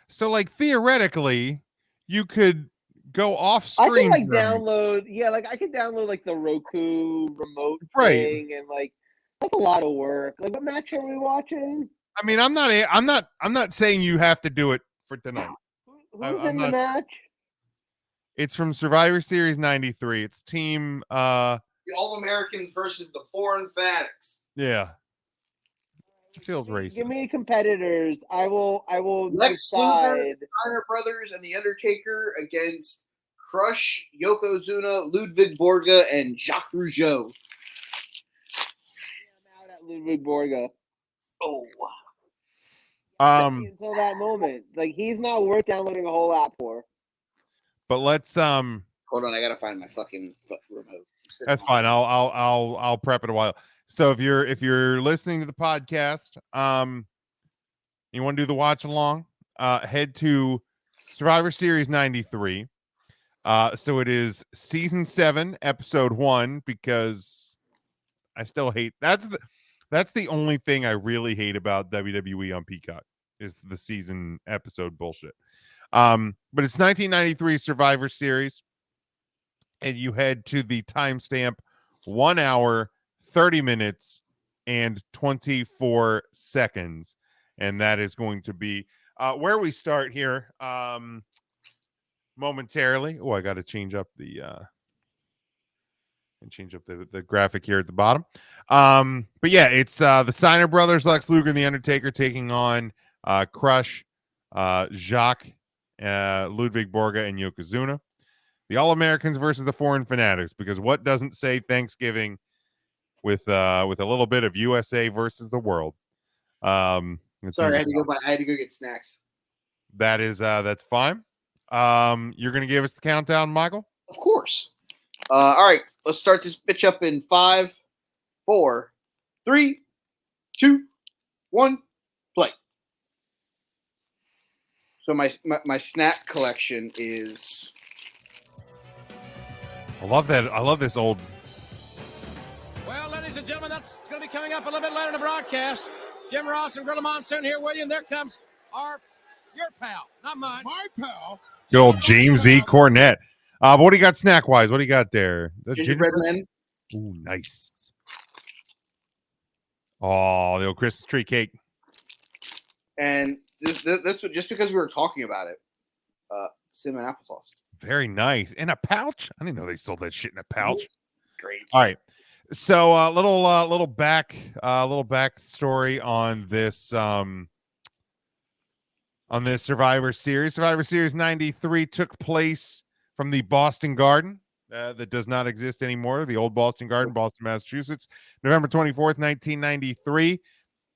[SPEAKER 2] So like theoretically, you could go off
[SPEAKER 3] I
[SPEAKER 2] screen.
[SPEAKER 3] can download, I could download like the Roku remote
[SPEAKER 2] Right.
[SPEAKER 3] thing, and like that's a lot of work. Like, what match are we watching?
[SPEAKER 2] I mean, I'm not saying you have to do it for tonight.
[SPEAKER 3] Who's
[SPEAKER 2] I'm
[SPEAKER 3] in the
[SPEAKER 2] not-
[SPEAKER 3] match?
[SPEAKER 2] It's from Survivor Series 93. It's team
[SPEAKER 1] The All-Americans versus the foreign Fanatics.
[SPEAKER 2] yeah. It feels
[SPEAKER 3] Give
[SPEAKER 2] racist.
[SPEAKER 3] me competitors. I will
[SPEAKER 1] Lex Luger,
[SPEAKER 3] decide.
[SPEAKER 1] Steiner Brothers, and The Undertaker against Crush, Yokozuna, Ludwig Borga, and Jacques Rougeau.
[SPEAKER 3] I'm out at Ludwig Borga.
[SPEAKER 1] Oh.
[SPEAKER 3] Until that moment, like he's not worth downloading a whole app for.
[SPEAKER 2] But let's
[SPEAKER 1] Hold on, I gotta find my fucking remote.
[SPEAKER 2] that's fine. I'll prep it a while. So if you're listening to the podcast, you want to do the watch along, head to Survivor Series 93. So it is season 7, episode 1, because I still hate that's the only thing I really hate about WWE on Peacock is the season episode bullshit. But it's 1993 Survivor Series, and you head to the timestamp 1 hour, 30 minutes, and 24 seconds. And that is going to be where we start here momentarily. Oh, I got to change up the the graphic here at the bottom. But yeah, it's the Steiner brothers, Lex Luger and the Undertaker, taking on Crush, Jacques, Ludwig Borga, and Yokozuna. The All-Americans versus the Foreign Fanatics, because what doesn't say Thanksgiving with a little bit of USA versus the world.
[SPEAKER 1] Sorry, I had to go get snacks.
[SPEAKER 2] That's fine. You're gonna give us the countdown, Michael?
[SPEAKER 1] Of course. All right, let's start this bitch up in 5, 4, 3, 2, 1, play. So my snack collection is.
[SPEAKER 2] I love that. I love this old.
[SPEAKER 6] Well, ladies and gentlemen, that's going to be coming up a little bit later in the broadcast. Jim Ross and Gorilla Monsoon here with you, and there comes your pal, not mine.
[SPEAKER 4] My pal.
[SPEAKER 2] Good old James E. Cornette. What do you got snack wise? What do you got there?
[SPEAKER 1] Gingerbread men.
[SPEAKER 2] Ooh, nice. Oh, the old Christmas tree cake.
[SPEAKER 1] And this just because we were talking about it, cinnamon applesauce.
[SPEAKER 2] Very nice. In a pouch? I didn't know they sold that shit in a pouch.
[SPEAKER 1] Great.
[SPEAKER 2] All right. So little backstory on this Survivor Series. Survivor Series 93 took place from the Boston Garden that does not exist anymore. The old Boston Garden, Boston, Massachusetts. November 24th, 1993.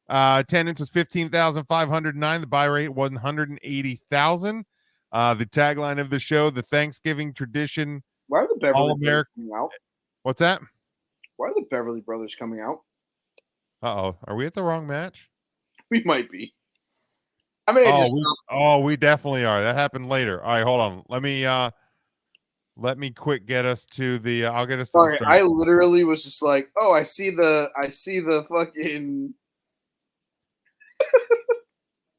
[SPEAKER 2] Attendance was 15,509. The buy rate 180,000. The tagline of the show, the Thanksgiving tradition.
[SPEAKER 1] Why are the Beverly Brothers coming out?
[SPEAKER 2] What's that?
[SPEAKER 1] Why are the Beverly Brothers coming out?
[SPEAKER 2] Uh-oh. Are we at the wrong match?
[SPEAKER 1] We might be. I mean,
[SPEAKER 2] we definitely are. That happened later. All right, hold on. Let me quick get us to the I'll get us to
[SPEAKER 1] sorry,
[SPEAKER 2] the
[SPEAKER 1] I literally was just like, oh, I see the fucking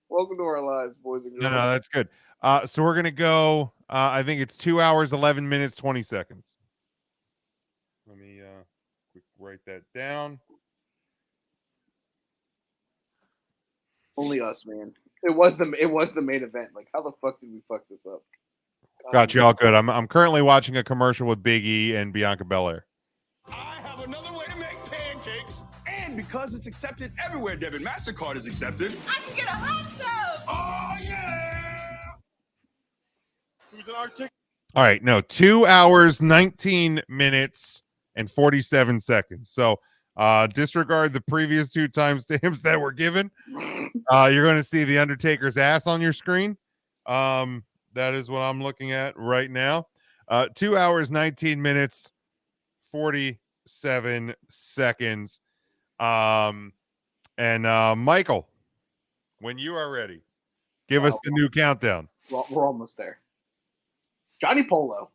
[SPEAKER 1] welcome to our lives, boys and girls.
[SPEAKER 2] No, that's good. So we're gonna go I think it's 2 hours, 11 minutes, 20 seconds. Let me quick write that down.
[SPEAKER 1] Only us, man. It was the main event. Like, how the fuck did we fuck this up?
[SPEAKER 2] Got you all good. I'm currently watching a commercial with Big E and Bianca Belair.
[SPEAKER 7] I have another way to make pancakes. And because it's accepted everywhere, Debit MasterCard is accepted.
[SPEAKER 5] I can get a hot tub.
[SPEAKER 7] Oh, yeah!
[SPEAKER 4] Who's an Arctic?
[SPEAKER 2] All right, no, 2 hours, 19 minutes, and 47 seconds. So disregard the previous 2 timestamps that were given. You're going to see the Undertaker's ass on your screen. That is what I'm looking at right now. 2 hours, 19 minutes, 47 seconds. And Michael, when you are ready, give us the new countdown.
[SPEAKER 1] We're almost there. Johnny Polo.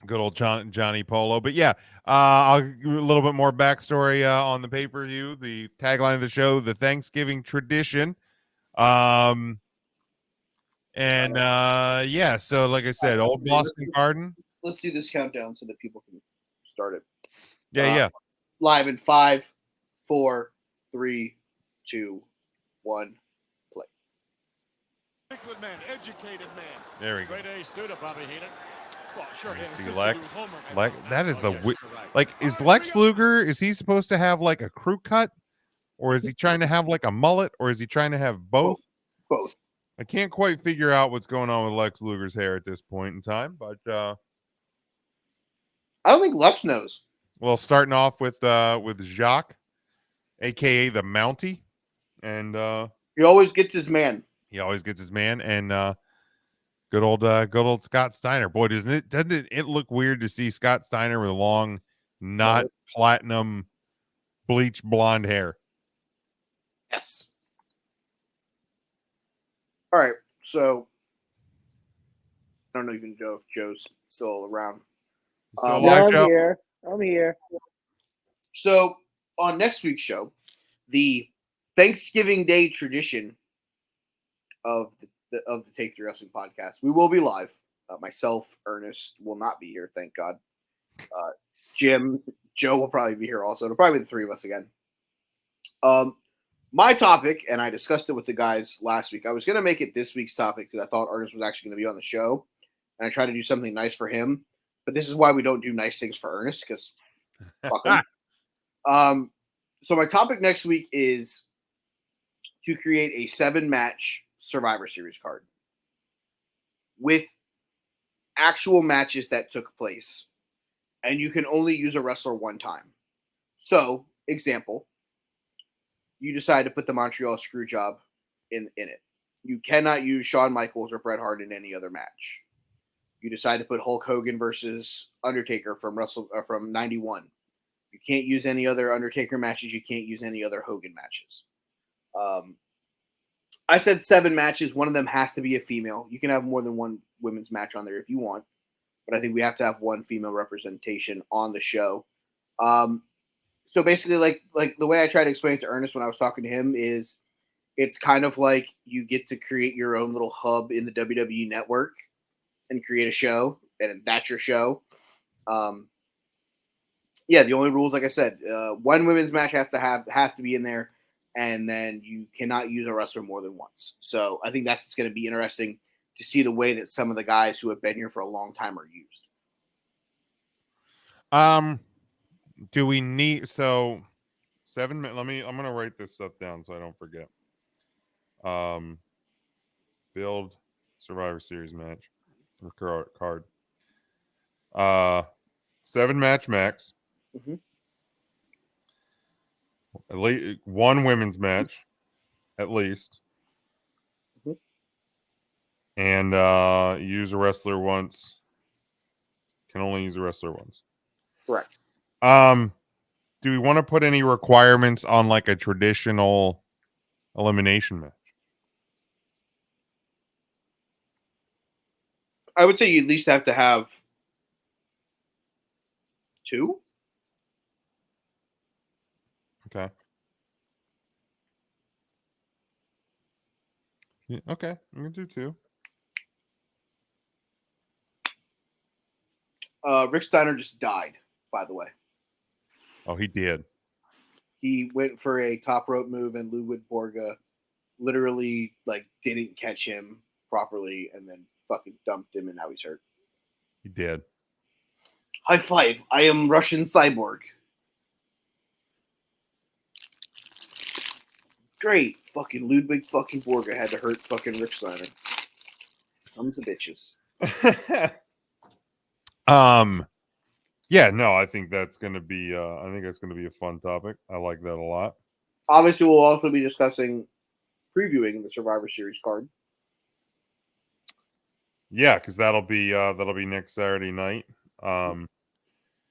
[SPEAKER 2] Good old Johnny Polo. But yeah, I'll give you a little bit more backstory on the pay-per-view. The tagline of the show, the Thanksgiving tradition. Yeah, so like I said, old Boston Garden.
[SPEAKER 1] Let's do this countdown so that people can start it.
[SPEAKER 2] Yeah.
[SPEAKER 1] Live in 5, 4, 3, 2, 1, play.
[SPEAKER 4] Man, educated man.
[SPEAKER 2] There we go.
[SPEAKER 4] Straight A student, Bobby Heenan. Well, sure.
[SPEAKER 2] See Lex. That is is Lex Luger, is he supposed to have like a crew cut? Or is he trying to have like a mullet? Or is he trying to have both?
[SPEAKER 1] Both.
[SPEAKER 2] I can't quite figure out what's going on with Lex Luger's hair at this point in time, but
[SPEAKER 1] I don't think Lex knows.
[SPEAKER 2] Well, starting off with Jacques, aka the Mountie, and
[SPEAKER 1] he always gets his man.
[SPEAKER 2] And good old Scott Steiner. Boy, doesn't it look weird to see Scott Steiner with long, not platinum bleach blonde hair?
[SPEAKER 1] Yes. All right, so I don't even know if Joe's still around.
[SPEAKER 2] Still
[SPEAKER 3] No,
[SPEAKER 2] alive,
[SPEAKER 3] I'm
[SPEAKER 2] Joe?
[SPEAKER 3] here. I'm here.
[SPEAKER 1] So on next week's show, the Thanksgiving Day tradition of the Take Three Wrestling podcast, we will be live. Myself, Ernest will not be here, thank God. Jim, Joe will probably be here also. It'll probably be the three of us again. My topic, and I discussed it with the guys last week. I was going to make it this week's topic because I thought Ernest was actually going to be on the show, and I tried to do something nice for him. But this is why we don't do nice things for Ernest, because fuck him. So my topic next week is to create a 7-match Survivor Series card with actual matches that took place, and you can only use a wrestler one time. So, example, you decide to put the Montreal Screwjob in it. You cannot use Shawn Michaels or Bret Hart in any other match. You decide to put Hulk Hogan versus Undertaker from '91. You can't use any other Undertaker matches. You can't use any other Hogan matches. I said 7 matches. One of them has to be a female. You can have more than one women's match on there if you want, but I think we have to have one female representation on the show. So basically, like the way I tried to explain it to Ernest when I was talking to him is, it's kind of like you get to create your own little hub in the WWE network and create a show, and that's your show. Yeah, the only rules, like I said, one women's match has to be in there, and then you cannot use a wrestler more than once. So I think that's going to be interesting to see the way that some of the guys who have been here for a long time are used.
[SPEAKER 2] Do we need 7 minutes? I'm gonna write this stuff down so I don't forget. Build Survivor Series match or card. 7-match max.
[SPEAKER 1] Mm-hmm.
[SPEAKER 2] At least one women's match, at least.
[SPEAKER 1] Mm-hmm.
[SPEAKER 2] And use a wrestler once. Can only use a wrestler once.
[SPEAKER 1] Correct.
[SPEAKER 2] Do we want to put any requirements on like a traditional elimination match?
[SPEAKER 1] I would say you at least have to have 2.
[SPEAKER 2] Okay. Yeah, okay, I'm gonna do 2.
[SPEAKER 1] Rick Steiner just died, by the way.
[SPEAKER 2] Oh, he did.
[SPEAKER 1] He went for a top rope move, and Ludwig Borga literally didn't catch him properly, and then fucking dumped him, and now he's hurt.
[SPEAKER 2] He did.
[SPEAKER 1] High five! I am Russian cyborg. Great, fucking Ludwig fucking Borga had to hurt fucking Rick Steiner. Sons of bitches.
[SPEAKER 2] Yeah, no, I think that's gonna be a fun topic. I like that a lot.
[SPEAKER 1] Obviously, we'll also be discussing previewing the Survivor Series card.
[SPEAKER 2] Yeah, because that'll be next Saturday night. And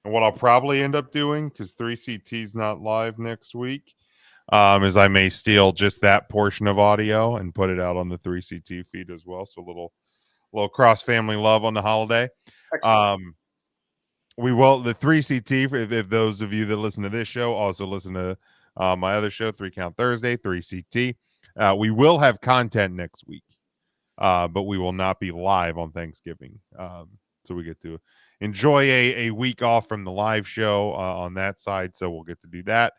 [SPEAKER 2] what I'll probably end up doing, because 3CT's not live next week, is I may steal just that portion of audio and put it out on the 3CT feed as well. So a little cross family love on the holiday.
[SPEAKER 1] Excellent.
[SPEAKER 2] We will the 3CT if those of you that listen to this show also listen to my other show, 3 Count Thursday, 3CT. We will have content next week, but we will not be live on Thanksgiving. So we get to enjoy a week off from the live show on that side. So we'll get to do that.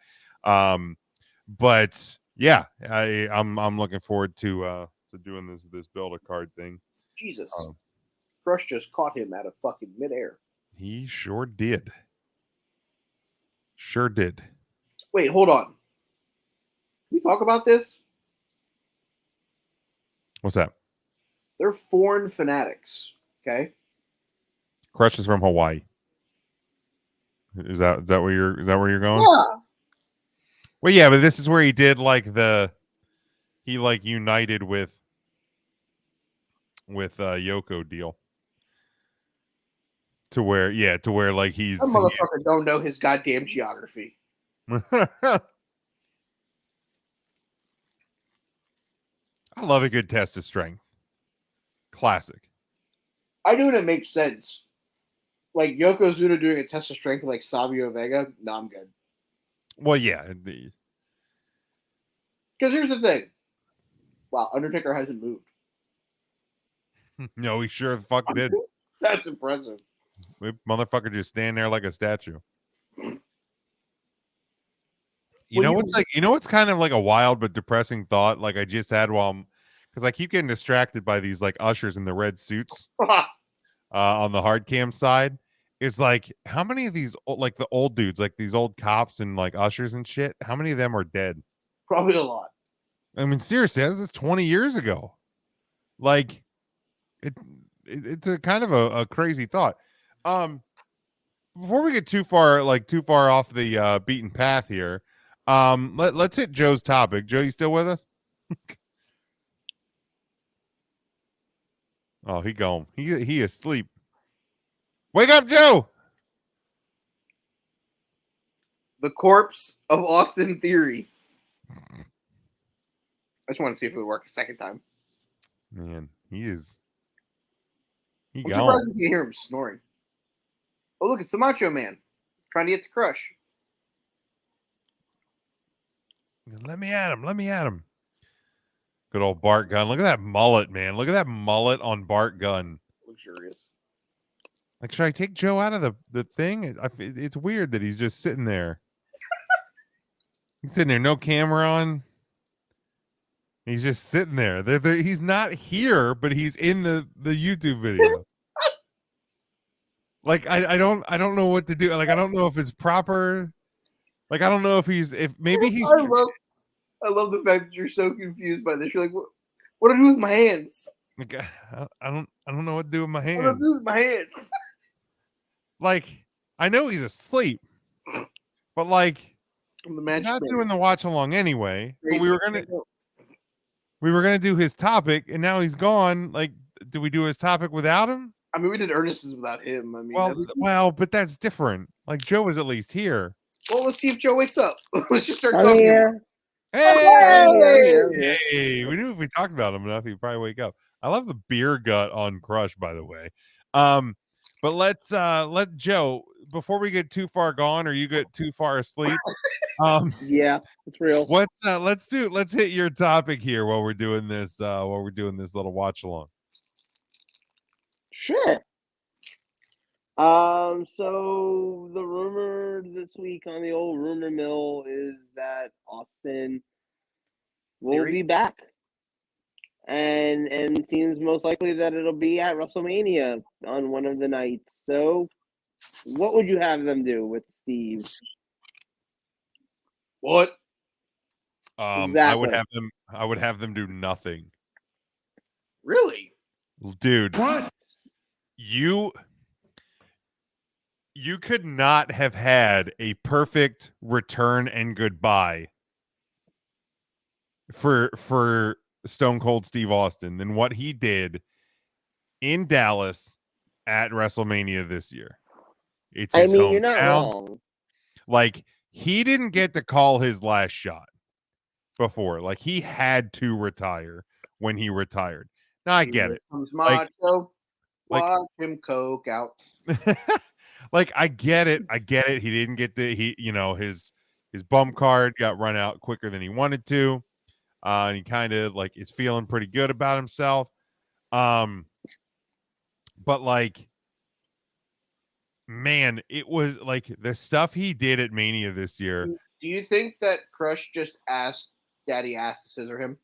[SPEAKER 2] But yeah, I'm looking forward to doing this build a card thing.
[SPEAKER 1] Jesus, Crush just caught him out of fucking midair.
[SPEAKER 2] He sure did. Sure did.
[SPEAKER 1] Wait, hold on. Can we talk about this?
[SPEAKER 2] What's that?
[SPEAKER 1] They're foreign fanatics. Okay.
[SPEAKER 2] Crush is from Hawaii. Is that where you're going?
[SPEAKER 1] Yeah.
[SPEAKER 2] Well, yeah, but this is where he did he united with Yoko deal. To where like he's
[SPEAKER 1] That motherfucker don't know his goddamn geography.
[SPEAKER 2] I love a good test of strength. Classic.
[SPEAKER 1] I do, and it makes sense. Like Yokozuna doing a test of strength like Savio Vega. No, I'm good.
[SPEAKER 2] Well, yeah.
[SPEAKER 1] Because here's the thing. Wow, Undertaker hasn't moved.
[SPEAKER 2] No, he sure the fuck did.
[SPEAKER 1] That's impressive.
[SPEAKER 2] Motherfucker just stand there like a statue.
[SPEAKER 1] Well,
[SPEAKER 2] You know what's kind of like a wild but depressing thought like I just had because I keep getting distracted by these like ushers in the red suits on the hard cam side is like how many of these like the old dudes like these old cops and like ushers and shit, how many of them are dead?
[SPEAKER 1] Probably a lot.
[SPEAKER 2] I mean, seriously, this is 20 years ago. Like it's a kind of a crazy thought. Before we get too far off the beaten path here, let's hit Joe's topic. Joe, you still with us? Oh, he gone. He asleep. Wake up, Joe.
[SPEAKER 1] The corpse of Austin Theory. I just want to see if it would work a second time.
[SPEAKER 2] Man, he
[SPEAKER 1] I'm
[SPEAKER 2] gone.
[SPEAKER 1] surprised you can hear him snoring. Oh, look, it's the Macho Man trying to get to Crush.
[SPEAKER 2] Let me at him. Good old Bart Gunn. Look at that mullet, man. Look at that mullet on Bart Gunn.
[SPEAKER 1] Luxurious.
[SPEAKER 2] Like, should I take Joe out of the thing? It's weird that he's just sitting there. He's sitting there, no camera on. He's just sitting there. He's not here, but he's in the YouTube video. Like I don't know what to do. Like I don't know if it's proper. Like I don't know if maybe he's.
[SPEAKER 1] I love the fact that you're so confused by this. You're like, what do I do with my hands?
[SPEAKER 2] Like, I don't know what to do with my hands.
[SPEAKER 1] What do I do with my hands?
[SPEAKER 2] Like I know he's asleep, but like
[SPEAKER 1] I'm the
[SPEAKER 2] he's not
[SPEAKER 1] man.
[SPEAKER 2] doing the watch along anyway. But we were gonna do his topic, and now he's gone. Like, do we do his topic without him?
[SPEAKER 1] I mean, we did Ernest's without him. I mean,
[SPEAKER 2] well, but that's different. Like Joe was at least here.
[SPEAKER 1] Well, let's see if Joe wakes up. Let's just start
[SPEAKER 3] I'm
[SPEAKER 1] talking.
[SPEAKER 3] here.
[SPEAKER 2] Hey, we knew if we talked about him enough, he'd probably wake up. I love the beer gut on Crush, by the way. But let's let Joe, before we get too far gone or you get too far asleep.
[SPEAKER 3] Yeah, it's real.
[SPEAKER 2] Let's hit your topic here while we're doing this little watch along.
[SPEAKER 3] Sure. So the rumor this week on the old rumor mill is that Austin will be back. And it seems most likely that it'll be at WrestleMania on one of the nights. So what would you have them do with Steve?
[SPEAKER 1] What?
[SPEAKER 3] Exactly.
[SPEAKER 2] I would have them do nothing.
[SPEAKER 1] Really?
[SPEAKER 2] Dude. What? You could not have had a perfect return and goodbye for Stone Cold Steve Austin than what he did in Dallas at WrestleMania this year. It's his hometown.
[SPEAKER 3] You're not wrong.
[SPEAKER 2] Like, he didn't get to call his last shot before. Like, he had to retire when he retired. Now, I get it.
[SPEAKER 1] Comes Macho. Watch him coke out.
[SPEAKER 2] Like, I get it. He didn't get his bum card got run out quicker than he wanted to. And he kind of like is feeling pretty good about himself. But like, man, it was like the stuff he did at Mania this year.
[SPEAKER 1] Do you think that Crush just asked Daddy Ass to scissor him?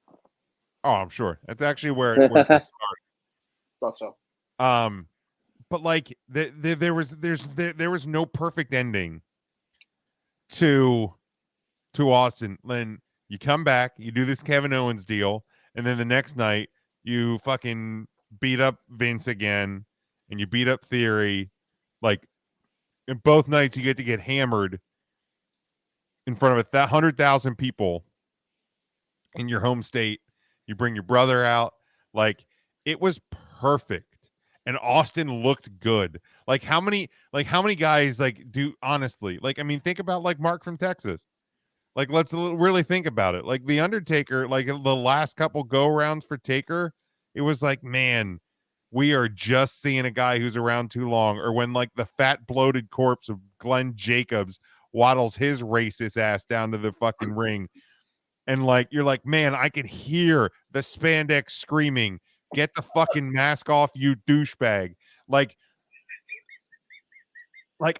[SPEAKER 2] Oh, I'm sure. That's actually where it started.
[SPEAKER 1] Thought so.
[SPEAKER 2] But like there was no perfect ending to Austin. Then you come back, you do this Kevin Owens deal, and then the next night you fucking beat up Vince again, and you beat up Theory. Like, in both nights you get to get hammered in front of 100,000 people in your home state. You bring your brother out. Like, it was perfect. And Austin looked good. Like how many guys like do honestly, like, I mean, think about like Mark from Texas. Like, let's really think about it. Like the Undertaker, like the last couple go rounds for Taker, it was like, man, we are just seeing a guy who's around too long, or when like the fat bloated corpse of Glenn Jacobs waddles his racist ass down to the fucking ring. And like, you're like, man, I can hear the spandex screaming, get the fucking mask off, you douchebag. Like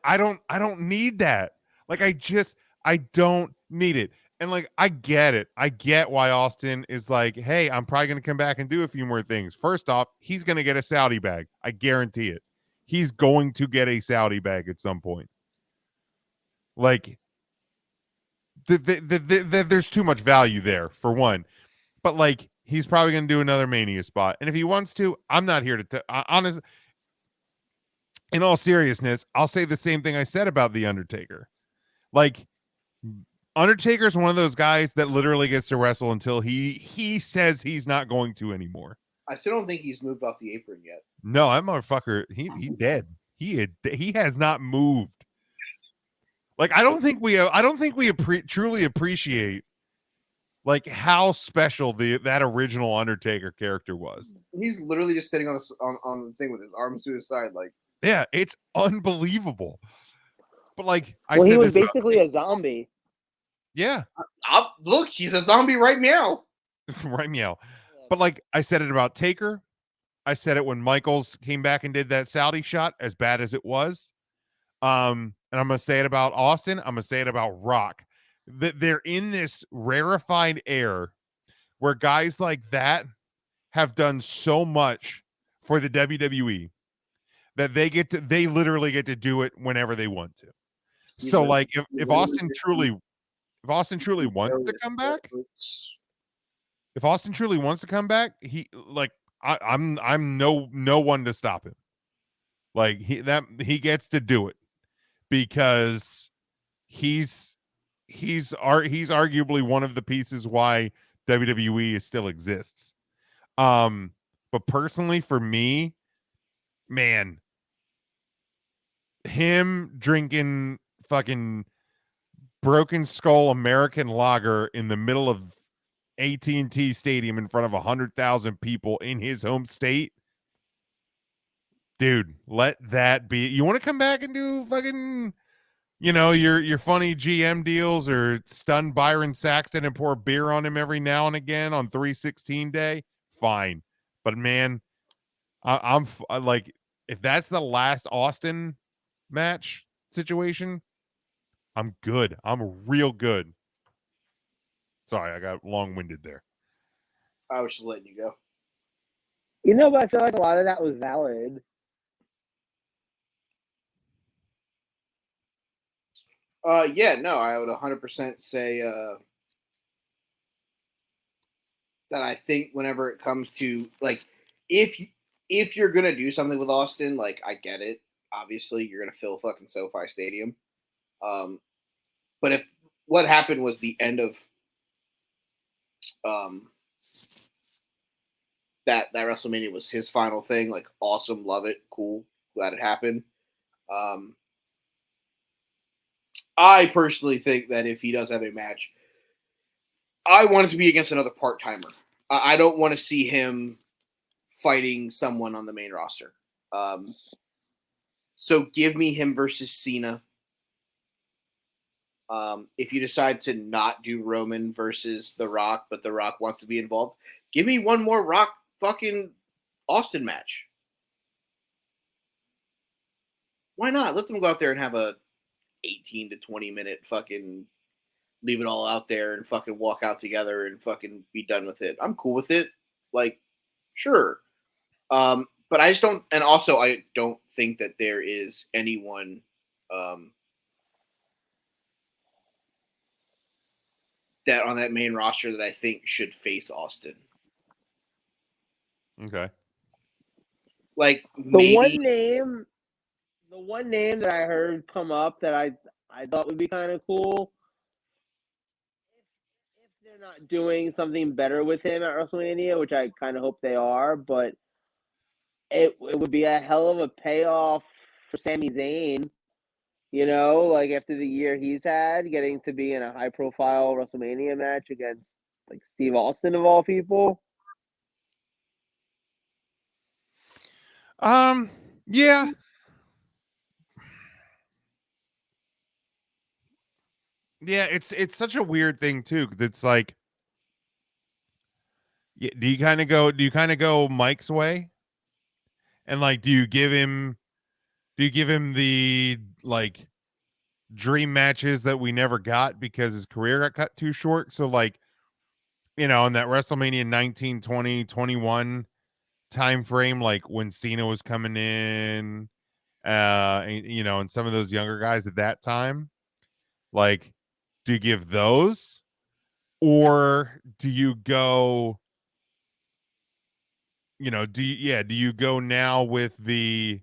[SPEAKER 2] I don't need that. Like I don't need it. And like I get it. I get why Austin is like, hey, I'm probably gonna come back and do a few more things. First off, he's gonna get a Saudi bag. I guarantee it. He's going to get a Saudi bag at some point. Like there's too much value there for one. But like he's probably gonna do another Mania spot. And if he wants to, I'm not here to honest. In all seriousness, I'll say the same thing I said about The Undertaker. Like, Undertaker's one of those guys that literally gets to wrestle until he says he's not going to anymore.
[SPEAKER 1] I still don't think he's moved off the apron yet.
[SPEAKER 2] No, that motherfucker, he dead. He has not moved. Like, I don't think we truly appreciate like how special that original Undertaker character was.
[SPEAKER 1] He's literally just sitting on the thing with his arms to his side, like,
[SPEAKER 2] yeah, it's unbelievable. But like,
[SPEAKER 3] he was basically a zombie.
[SPEAKER 2] Yeah.
[SPEAKER 1] Look, he's a zombie right now.
[SPEAKER 2] Right meow. But like I said it about Taker. I said it when Michaels came back and did that Saudi shot, as bad as it was. And I'm gonna say it about Austin. I'm gonna say it about Rock. That they're in this rarefied air where guys like that have done so much for the WWE that they literally get to do it whenever they want to. So like if Austin truly wants to come back, he like I'm no one to stop him. Like he gets to do it because he's arguably one of the pieces why WWE still exists. But personally for me, man, him drinking fucking Broken Skull American Lager in the middle of AT&T Stadium in front of 100,000 people in his home state, dude, let that be. You want to come back and do fucking, your funny GM deals, or stun Byron Saxton and pour beer on him every now and again on 316 day? Fine. But man, I'm like, if that's the last Austin match situation, I'm good. I'm real good. Sorry, I got long-winded there.
[SPEAKER 1] I was just letting you go.
[SPEAKER 3] But I feel like a lot of that was valid.
[SPEAKER 1] Yeah, no, I would 100% say that I think whenever it comes to like, if you're gonna do something with Austin, like I get it. Obviously, you're gonna fill fucking SoFi Stadium. But if what happened was the end of that WrestleMania was his final thing, like awesome, love it, cool, glad it happened. I personally think that if he does have a match, I want it to be against another part-timer. I don't want to see him fighting someone on the main roster. So give me him versus Cena. If you decide to not do Roman versus The Rock, but The Rock wants to be involved, give me one more Rock fucking Austin match. Why not? Let them go out there and have a 18 to 20 minute fucking leave it all out there and fucking walk out together and fucking be done with it. I'm cool with it. Like, sure. But I just don't, and also I don't think that there is anyone that on that main roster that I think should face Austin.
[SPEAKER 2] Okay.
[SPEAKER 1] Like
[SPEAKER 3] the one name that I heard come up that I thought would be kind of cool, if they're not doing something better with him at WrestleMania, which I kind of hope they are, but it would be a hell of a payoff for Sami Zayn. Like after the year he's had, getting to be in a high-profile WrestleMania match against like Steve Austin of all people.
[SPEAKER 2] Yeah. Yeah, it's such a weird thing too, because it's like, do you kind of go Mike's way? And like, do you give him the like dream matches that we never got because his career got cut too short? So like, in that WrestleMania 19, 20, 21 time frame, like when Cena was coming in, and some of those younger guys at that time, like, do you give those, or do you go, do you go now with the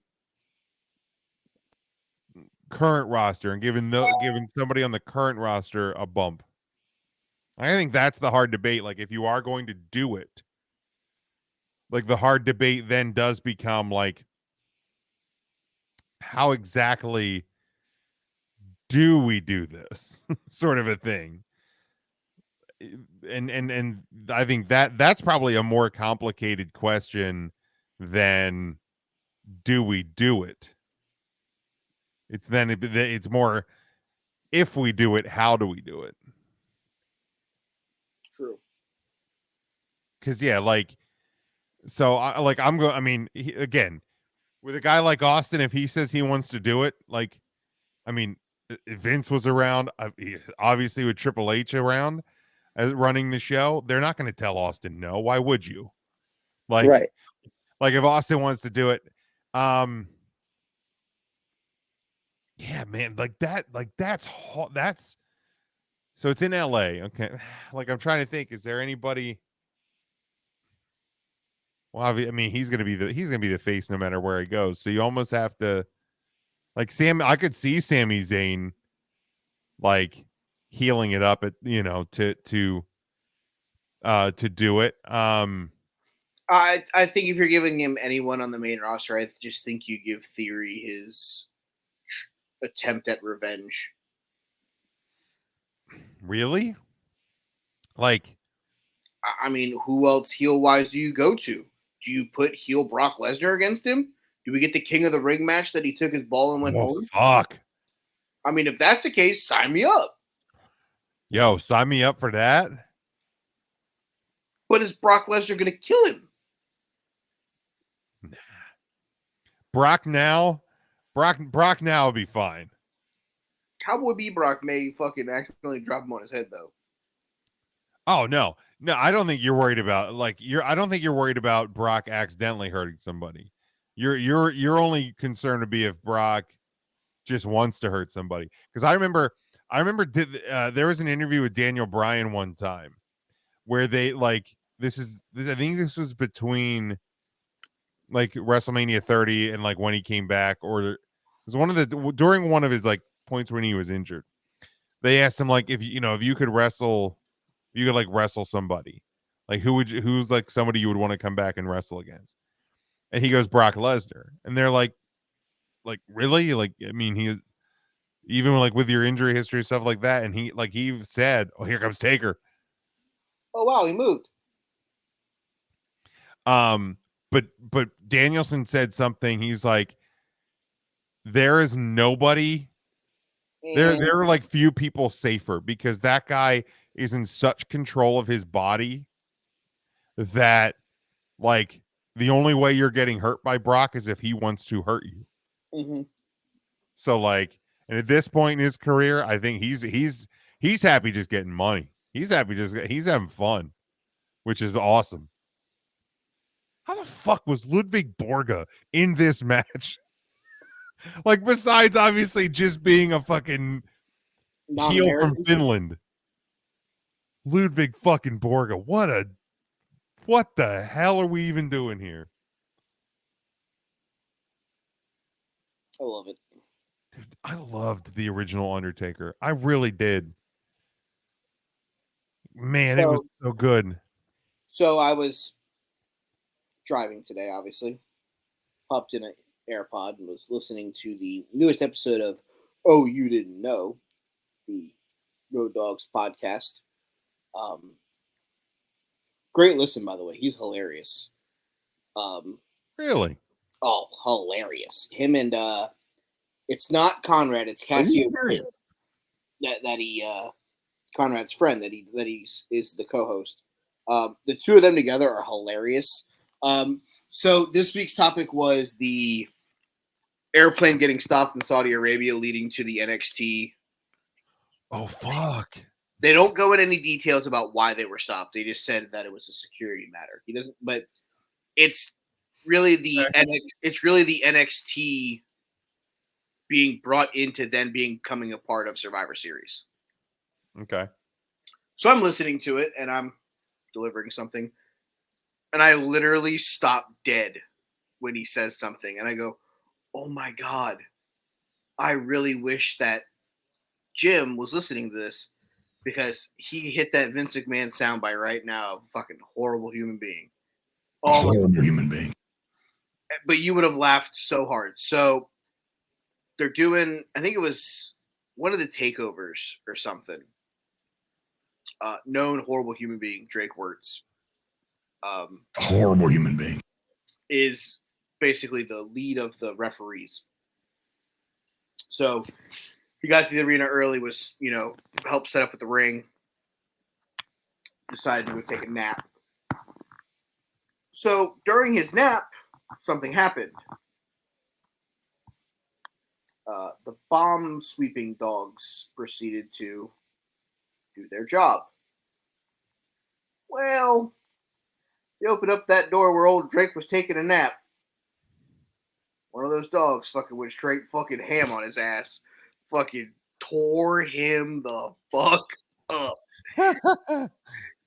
[SPEAKER 2] current roster and giving somebody on the current roster a bump? I think that's the hard debate. Like, if you are going to do it, like, the hard debate then does become like, how exactly do we do this sort of a thing? And I think that's probably a more complicated question than do we do it. It's more, if we do it, how do we do it?
[SPEAKER 1] True.
[SPEAKER 2] Because I'm going. I mean, again, with a guy like Austin, if he says he wants to do it, like, I mean, Vince was around, obviously with Triple H around as running the show. They're not going to tell Austin no. Why would you? Like,
[SPEAKER 3] Right.
[SPEAKER 2] like if Austin wants to do it, yeah, man, that's so it's in LA. Okay. Like, I'm trying to think, is there anybody? Well, I mean, he's gonna be the face no matter where he goes. So you almost have to, like, I could see Sami Zayn like healing it up to do it.
[SPEAKER 1] I think if you're giving him anyone on the main roster, I just think you give Theory his attempt at revenge.
[SPEAKER 2] Really? Like,
[SPEAKER 1] I mean, who else heel wise do you go to? Do you put heel Brock Lesnar against him? Do we get the King of the Ring match that he took his ball and went home?
[SPEAKER 2] Fuck.
[SPEAKER 1] I mean, if that's the case, sign me up.
[SPEAKER 2] Yo, sign me up for that.
[SPEAKER 1] But is Brock Lesnar going to kill him?
[SPEAKER 2] Brock now would be fine.
[SPEAKER 1] Cowboy Bebop may fucking accidentally drop him on his head, though.
[SPEAKER 2] Oh no, I don't think you're worried about I don't think you're worried about Brock accidentally hurting somebody. You're only concerned to be if Brock just wants to hurt somebody. Because I remember there was an interview with Daniel Bryan one time where they I think this was between like WrestleMania 30 and like when he came back, or it was during one of his like points when he was injured. They asked him, like, if you could wrestle, if you could like wrestle somebody, like who's like somebody you would want to come back and wrestle against? And he goes, Brock Lesnar. And they're like, really? Like, I mean, he, even like with your injury history, stuff like that, and he said, oh, here comes Taker.
[SPEAKER 1] Oh wow, he moved.
[SPEAKER 2] But Danielson said something. He's like, there is nobody. There are like few people safer, because that guy is in such control of his body that, like, the only way you're getting hurt by Brock is if he wants to hurt you.
[SPEAKER 1] Mm-hmm.
[SPEAKER 2] So like, and at this point in his career, I think he's happy just getting money. He's having fun, which is awesome. How the fuck was Ludwig Borga in this match? Like, besides obviously just being a fucking heel from Finland. Ludwig fucking Borga. What the hell are we even doing here?
[SPEAKER 1] I love it.
[SPEAKER 2] Dude, I loved the original Undertaker. I really did. Man, it was so good.
[SPEAKER 1] So I was driving today, obviously. Popped in an AirPod and was listening to the newest episode of Oh You Didn't Know, the Road Dogs podcast. Great listen, by the way. He's hilarious.
[SPEAKER 2] Really?
[SPEAKER 1] Oh, hilarious! Him and it's not Conrad, it's Cassio that he Conrad's friend that he is the co-host. The two of them together are hilarious. So this week's topic was the airplane getting stopped in Saudi Arabia, leading to the NXT.
[SPEAKER 2] Oh fuck!
[SPEAKER 1] They don't go into any details about why they were stopped. They just said that it was a security matter. He doesn't, but it's really the NXT being brought into then becoming a part of Survivor Series.
[SPEAKER 2] Okay.
[SPEAKER 1] So I'm listening to it and I'm delivering something, and I literally stop dead when he says something, and I go, "Oh my god, I really wish that Jim was listening to this." Because he hit that Vince McMahon soundbite right now. Fucking horrible human being.
[SPEAKER 7] Horrible human being.
[SPEAKER 1] But you would have laughed so hard. So they're doing, I think it was one of the takeovers or something. Known horrible human being, Drake Wirtz.
[SPEAKER 7] Horrible human being.
[SPEAKER 1] Is basically the lead of the referees. So he got to the arena early, was, helped set up with the ring. Decided to go take a nap. So during his nap, something happened. The bomb sweeping dogs proceeded to do their job. Well, they opened up that door where old Drake was taking a nap. One of those dogs fucking went straight fucking ham on his ass. Fucking tore him the fuck up.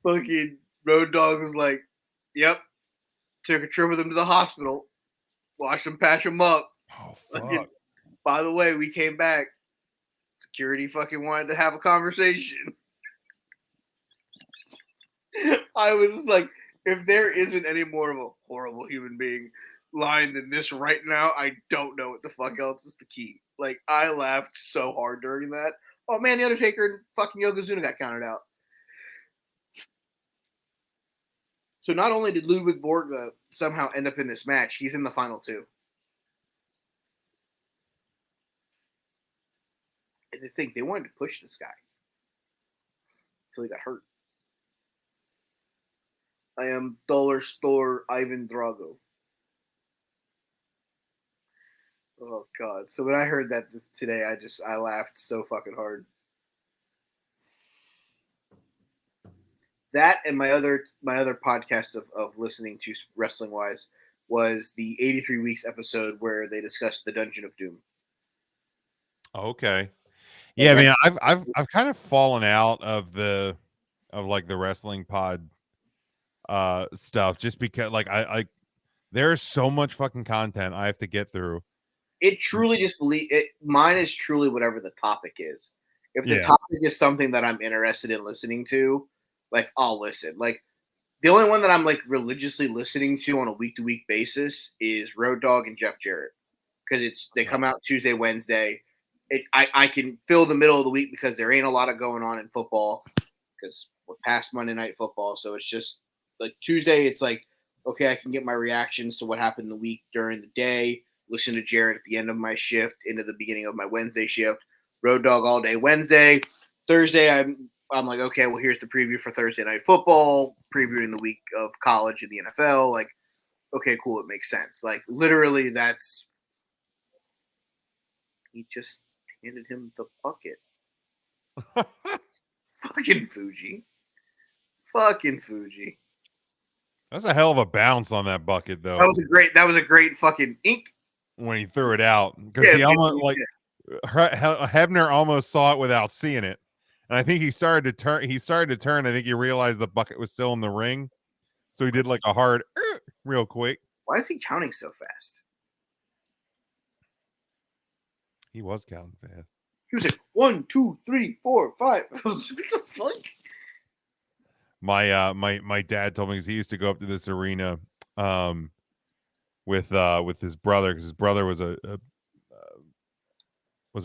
[SPEAKER 1] Fucking Road Dogg was like, yep. Took a trip with him to the hospital. Watched him patch him up.
[SPEAKER 2] Oh fuck!
[SPEAKER 1] Fucking, by the way, we came back. Security fucking wanted to have a conversation. I was just like, if there isn't any more of a horrible human being line than this right now, I don't know what the fuck else is the key. Like, I laughed so hard during that. Oh man, the Undertaker and fucking Yokozuna got counted out. So not only did Ludwig Borga somehow end up in this match, he's in the final two. And to think they wanted to push this guy until he got hurt. I am Dollar Store Ivan Drago. Oh god! So when I heard that today, I laughed so fucking hard. That and my other podcast of listening to wrestling wise was the 83 Weeks episode where they discussed the Dungeon of Doom.
[SPEAKER 2] Okay. Yeah, man, I've kind of fallen out of the wrestling pod stuff just because like I there's so much fucking content I have to get through.
[SPEAKER 1] It truly just mine is truly whatever the topic is. If the
[SPEAKER 2] Yeah.
[SPEAKER 1] topic is something that I'm interested in listening to, like I'll listen. Like the only one that I'm like religiously listening to on a week to week basis is Road Dogg and Jeff Jarrett, because they come out Tuesday, Wednesday. I can fill the middle of the week because there ain't a lot of going on in football because we're past Monday Night Football. So it's just like Tuesday. It's like, okay, I can get my reactions to what happened the week during the day. Listen to Jarrett at the end of my shift into the beginning of my Wednesday shift. Road Dogg all day Wednesday. Thursday, I'm like, okay, well, here's the preview for Thursday Night Football, previewing the week of college and the NFL. Like, okay, cool, it makes sense. Like, literally, that's he just handed him the bucket. Fucking Fuji.
[SPEAKER 2] That's a hell of a bounce on that bucket, though.
[SPEAKER 1] That was a great fucking ink
[SPEAKER 2] when he threw it out, because he almost Hebner almost saw it without seeing it, and I think he started to turn. I think he realized the bucket was still in the ring, so he did like a hard real quick.
[SPEAKER 1] Why is he counting so fast?
[SPEAKER 2] He was counting fast.
[SPEAKER 1] He was like 1, 2, 3, 4, 5. What the fuck?
[SPEAKER 2] My dad told me, because he used to go up to this arena with his brother, because his brother was a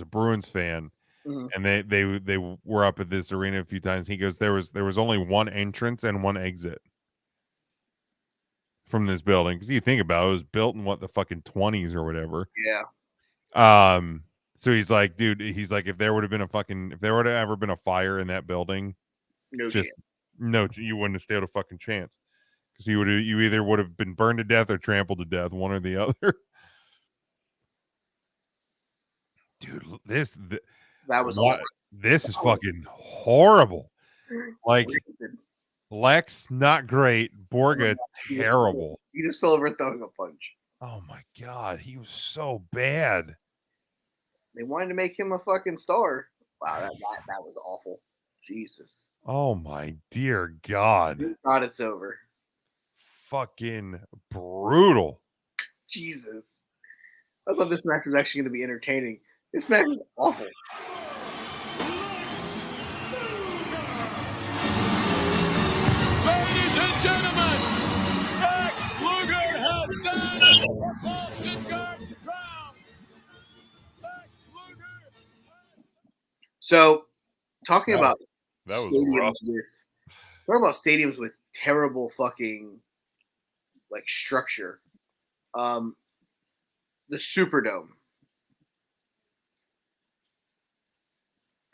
[SPEAKER 2] Bruins fan, and they were up at this arena a few times. He goes, there was only one entrance and one exit. from this building, because you think about it, it was built in what, the fucking 20s or whatever.
[SPEAKER 1] Yeah.
[SPEAKER 2] So he's like, dude, he's like, if there would have ever been a fire in that building,
[SPEAKER 1] No
[SPEAKER 2] just
[SPEAKER 1] chance.
[SPEAKER 2] no, you wouldn't have stood a fucking chance, because you either would have been burned to death or trampled to death, one or the other. Dude,
[SPEAKER 1] That was awful.
[SPEAKER 2] this is fucking horrible. Like,
[SPEAKER 1] Crazy.
[SPEAKER 2] Lex, not great. Borga, terrible.
[SPEAKER 1] He just fell over throwing a punch.
[SPEAKER 2] Oh my god, he was so bad.
[SPEAKER 1] They wanted to make him a fucking star. Wow, that was awful. Jesus.
[SPEAKER 2] Oh my dear god.
[SPEAKER 1] Thank God it's over.
[SPEAKER 2] Fucking brutal.
[SPEAKER 1] Jesus. I thought this match was actually going to be entertaining. This match was awful.
[SPEAKER 6] Ladies and gentlemen, Lex Luger has done it for Boston Garden Crown. Lex Luger.
[SPEAKER 1] So, talking
[SPEAKER 2] That
[SPEAKER 1] about
[SPEAKER 2] was
[SPEAKER 1] stadiums with terrible fucking like structure. The Superdome.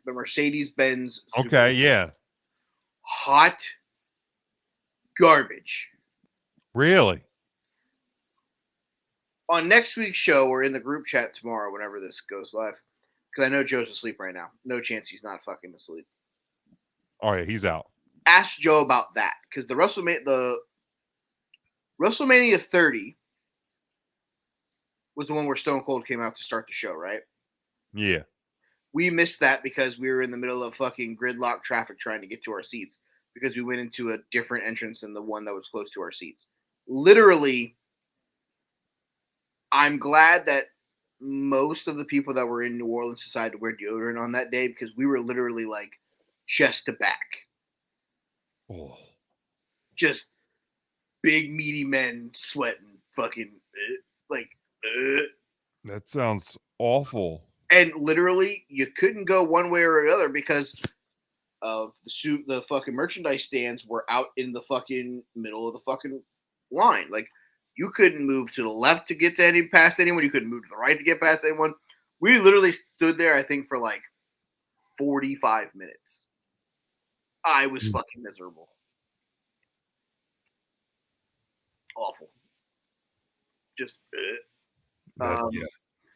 [SPEAKER 1] The Mercedes-Benz
[SPEAKER 2] Okay,
[SPEAKER 1] Superdome.
[SPEAKER 2] yeah.
[SPEAKER 1] Hot garbage.
[SPEAKER 2] Really?
[SPEAKER 1] On next week's show, or in the group chat tomorrow, whenever this goes live, because I know Joe's asleep right now. No chance he's not fucking asleep.
[SPEAKER 2] Oh yeah, he's out.
[SPEAKER 1] Ask Joe about that, because the WrestleMania 30 was the one where Stone Cold came out to start the show, right?
[SPEAKER 2] Yeah.
[SPEAKER 1] We missed that because we were in the middle of fucking gridlock traffic trying to get to our seats, because we went into a different entrance than the one that was close to our seats. Literally, I'm glad that most of the people that were in New Orleans decided to wear deodorant on that day, because we were literally like chest to back.
[SPEAKER 2] Oh.
[SPEAKER 1] Just big meaty men sweating fucking
[SPEAKER 2] That sounds awful.
[SPEAKER 1] and literally you couldn't go one way or the other because of the fucking merchandise stands were out in the fucking middle of the fucking line. Like, you couldn't move to the left to get to past anyone. You couldn't move to the right to get past anyone. We literally stood there, I think, for like 45 minutes. I was fucking miserable. Awful. Just
[SPEAKER 2] Yeah,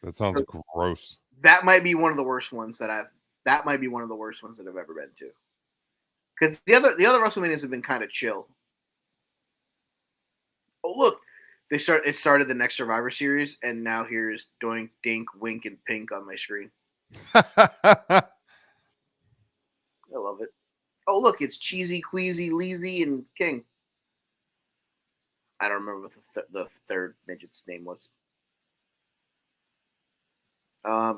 [SPEAKER 2] that sounds gross.
[SPEAKER 1] that might be one of the worst ones that I've ever been to. Because the other WrestleManias have been kind of chill. Oh look, it started the next Survivor Series, and now here's Doink, Dink, Wink, and Pink on my screen. I love it. Oh look, it's Cheesy, Queasy, Leezy, and King. I don't remember what the third midget's name was.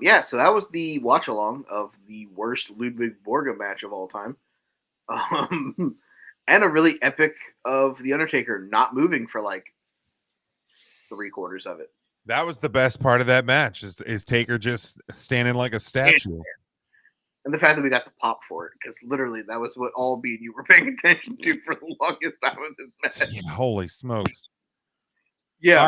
[SPEAKER 1] Yeah, so that was the watch along of the worst Ludwig Borga match of all time. And a really epic of The Undertaker not moving for like 3/4 of it.
[SPEAKER 2] That was the best part of that match, is Taker just standing like a statue.
[SPEAKER 1] And the fact that we got the pop for it, because literally that was what all me and you were paying attention to for the longest time of this match.
[SPEAKER 2] Yeah, holy smokes.
[SPEAKER 1] Yeah,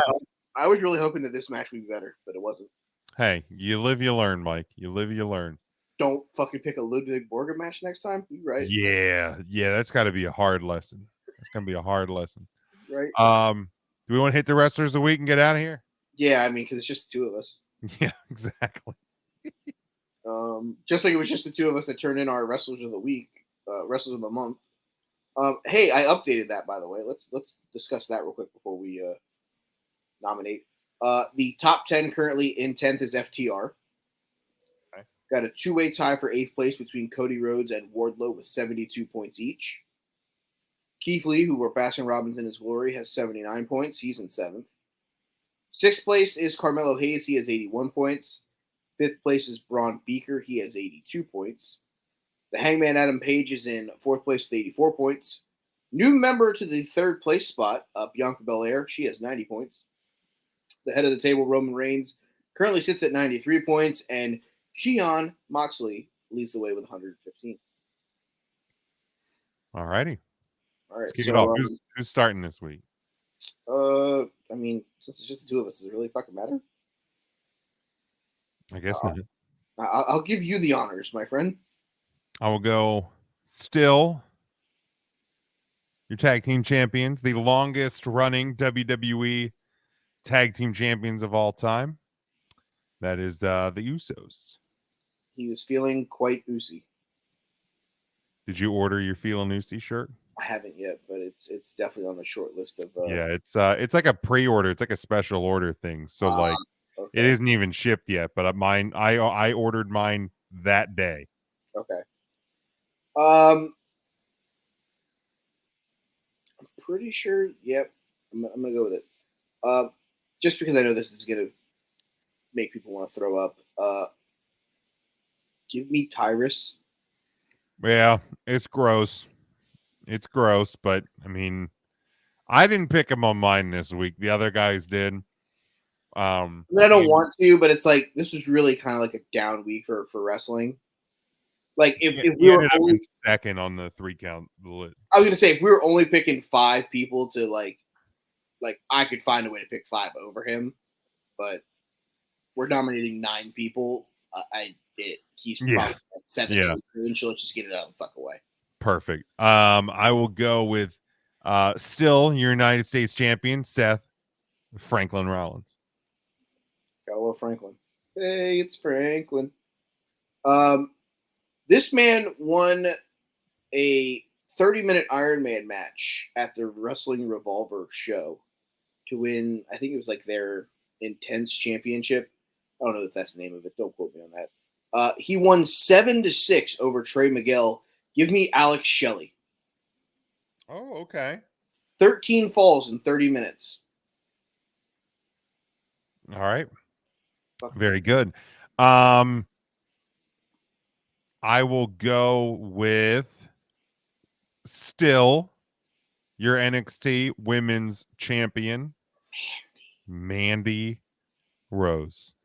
[SPEAKER 1] I was really hoping that this match would be better, but it wasn't.
[SPEAKER 2] Hey, you live, you learn, Mike. You live, you learn.
[SPEAKER 1] Don't fucking pick a Ludwig Borga match next time. You right?
[SPEAKER 2] Yeah, that's got to be a hard lesson. That's gonna be a hard lesson.
[SPEAKER 1] Right.
[SPEAKER 2] Do we want to hit the wrestlers of the week and get out of here?
[SPEAKER 1] Yeah, I mean, because it's just the two of us.
[SPEAKER 2] Yeah, exactly.
[SPEAKER 1] Just like it was just the two of us that turned in our wrestlers of the week, wrestlers of the month. Hey, I updated that, by the way. Let's discuss that real quick before we nominate. The top 10 currently in 10th is FTR.
[SPEAKER 2] Okay.
[SPEAKER 1] Got a two-way tie for 8th place between Cody Rhodes and Wardlow with 72 points each. Keith Lee, who were Bastion Robbins in his glory, has 79 points. He's in 7th. 6th place is Carmelo Hayes. He has 81 points. 5th place is Braun Beaker. He has 82 points. The Hangman Adam Page is in 4th place with 84 points. New member to the 3rd place spot, Bianca Belair. She has 90 points. The head of the table, Roman Reigns, currently sits at 93 points, and Jon Moxley leads the way with 115.
[SPEAKER 2] All righty.
[SPEAKER 1] All right,
[SPEAKER 2] Let's kick it off. Who's starting this week?
[SPEAKER 1] I mean, since it's just the two of us, does it really fucking matter?
[SPEAKER 2] I guess not.
[SPEAKER 1] I'll give you the honors, my friend.
[SPEAKER 2] I will go still your tag team champions, the longest running WWE tag team champions of all time. That is the Usos.
[SPEAKER 1] He was feeling quite oozy.
[SPEAKER 2] Did you order your Feelin' Usi shirt?
[SPEAKER 1] I haven't yet, but it's definitely on the short list of.
[SPEAKER 2] Yeah, it's like a pre-order. It's like a special order thing. So like,
[SPEAKER 1] okay.
[SPEAKER 2] it isn't even shipped yet. But mine, I ordered mine that day.
[SPEAKER 1] Okay. I'm pretty sure. Yep, I'm gonna go with it. Just because I know this is gonna make people want to throw up. Give me Tyrus.
[SPEAKER 2] Yeah, it's gross. It's gross, but I mean, I didn't pick him on mine this week. The other guys did.
[SPEAKER 1] I don't want to, but it's like this was really kind of like a down week for wrestling. Like if we were only
[SPEAKER 2] second on the 3 count list.
[SPEAKER 1] I was gonna say if we were only picking 5 people to like I could find a way to pick 5 over him, but we're nominating 9 people. He's probably at 7.
[SPEAKER 2] Yeah.
[SPEAKER 1] And let's just get it out of the fuck away.
[SPEAKER 2] Perfect. I will go with still your United States champion, Seth Franklin Rollins.
[SPEAKER 1] Gotta love Franklin. Hey, it's Franklin. This man won a 30-minute Iron Man match at the Wrestling Revolver show to win, I think it was like their Intense Championship. I don't know if that's the name of it. Don't quote me on that. He won 7-6 over Trey Miguel. Give me Alex Shelley.
[SPEAKER 2] Oh, okay.
[SPEAKER 1] 13 falls in 30 minutes.
[SPEAKER 2] All right. Very good. I will go with still your NXT Women's Champion, Mandy Rose.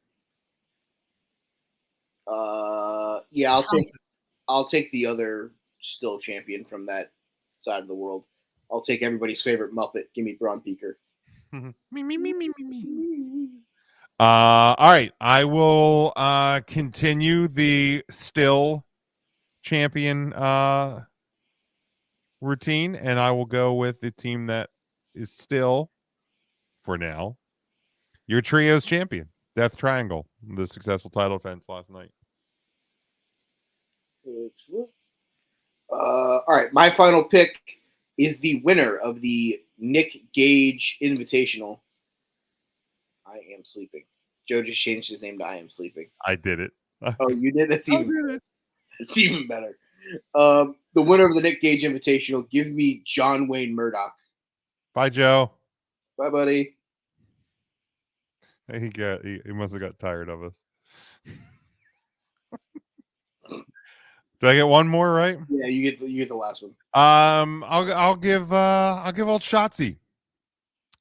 [SPEAKER 1] Yeah, I'll take the other still champion from that side of the world. I'll take everybody's favorite Muppet. Give me Braun Peaker.
[SPEAKER 2] Me. All right. I will continue the still champion routine, and I will go with the team that is still, for now, your trios champion, Death Triangle, the successful title defense last night.
[SPEAKER 1] All right, my final pick is the winner of the Nick Gage Invitational. I Am Sleeping. Joe just changed his name to I Am Sleeping.
[SPEAKER 2] I did it.
[SPEAKER 1] Oh, you did? That's even better. That's even better. The winner of the Nick Gage Invitational, give me John Wayne Murdoch.
[SPEAKER 2] Bye, Joe.
[SPEAKER 1] Bye, buddy.
[SPEAKER 2] He must have got tired of us. Did I get one more right?
[SPEAKER 1] Yeah, you get the last one.
[SPEAKER 2] I'll give old Shotzi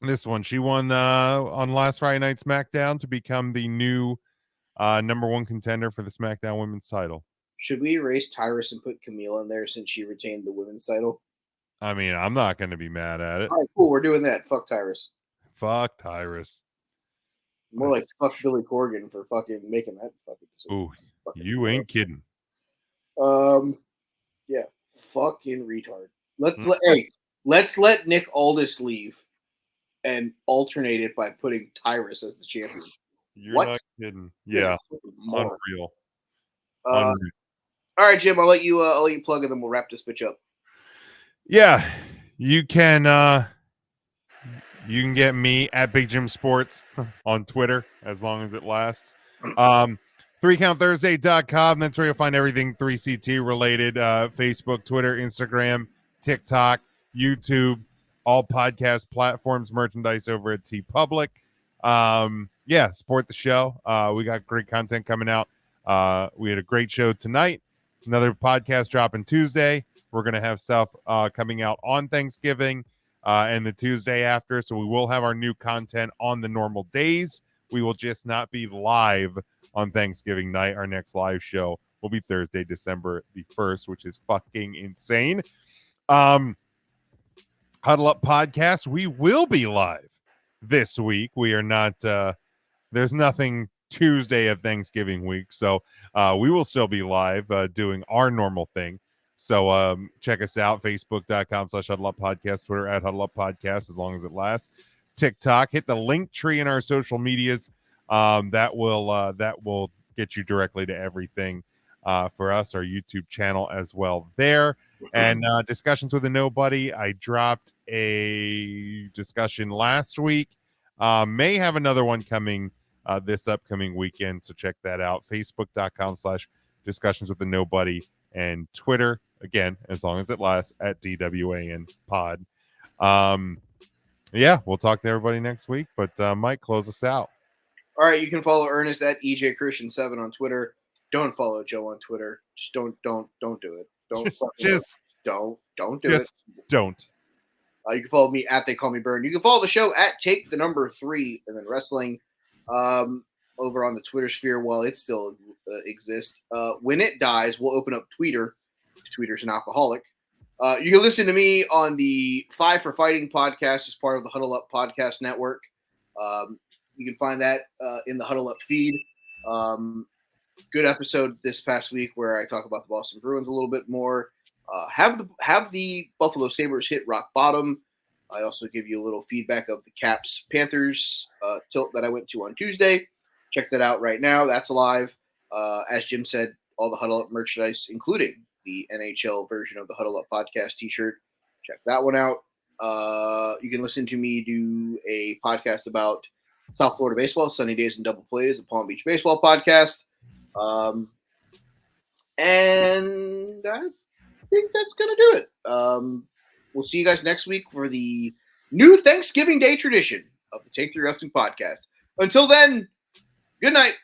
[SPEAKER 2] this one. She won on last Friday night SmackDown to become the new number 1 contender for the SmackDown Women's title.
[SPEAKER 1] Should we erase Tyrus and put Camille in there since she retained the women's title?
[SPEAKER 2] I mean, I'm not going to be mad at it.
[SPEAKER 1] All right, cool. We're doing that. Fuck Tyrus.
[SPEAKER 2] Fuck Tyrus.
[SPEAKER 1] More like fuck Billy Corgan for fucking making that fucking.
[SPEAKER 2] Ooh, you ain't kidding.
[SPEAKER 1] Yeah, fucking retard. Let's let Nick Aldis leave and alternate it by putting Tyrus as the champion.
[SPEAKER 2] You're not kidding. Yeah, unreal.
[SPEAKER 1] All right, Jim. I'll let you plug and then we'll wrap this bitch up.
[SPEAKER 2] Yeah, you can get me at Big Jim Sports on Twitter as long as it lasts. 3countthursday.com. That's where you'll find everything 3CT related. Facebook, Twitter, Instagram, TikTok, YouTube, all podcast platforms, merchandise over at TeePublic. Yeah, support the show. We got great content coming out. We had a great show tonight. Another podcast dropping Tuesday. We're going to have stuff coming out on Thanksgiving and the Tuesday after. So we will have our new content on the normal days. We will just not be live on Thanksgiving night. Our next live show will be Thursday, December the 1st, which is fucking insane. Huddle Up Podcast. We will be live this week. We are not, there's nothing Tuesday of Thanksgiving week. So we will still be live doing our normal thing. So check us out, facebook.com/Huddle Up Podcast, Twitter @Huddle Up Podcast, as long as it lasts. TikTok, hit the link tree in our social medias. That will get you directly to everything for us, our YouTube channel as well there. And discussions with a nobody. I dropped a discussion last week. May have another one coming this upcoming weekend. So check that out. Facebook.com/discussions with the nobody, and Twitter, again, as long as it lasts, @DWAN pod. Yeah, we'll talk to everybody next week. But Mike, close us out.
[SPEAKER 1] All right, you can follow Ernest at EJChristian7 on Twitter. Don't follow Joe on Twitter. Just don't do it. Don't do it.
[SPEAKER 2] Don't.
[SPEAKER 1] You can follow me at They Call Me Burn. You can follow the show at Take3 and then Wrestling over on the Twitter sphere while it still exists. When it dies, we'll open up Tweeter. Tweeter's an alcoholic. You can listen to me on the 5 for Fighting podcast as part of the Huddle Up Podcast Network. You can find that in the Huddle Up feed. Good episode this past week where I talk about the Boston Bruins a little bit more. Have the Buffalo Sabres hit rock bottom. I also give you a little feedback of the Caps Panthers tilt that I went to on Tuesday. Check that out right now. That's live. As Jim said, all the Huddle Up merchandise, including the NHL version of the Huddle Up Podcast t-shirt. Check that one out. You can listen to me do a podcast about South Florida baseball, Sunny Days and Double Plays, the Palm Beach Baseball Podcast. And I think that's going to do it. We'll see you guys next week for the new Thanksgiving Day tradition of the Take 3 Wrestling Podcast. Until then, good night.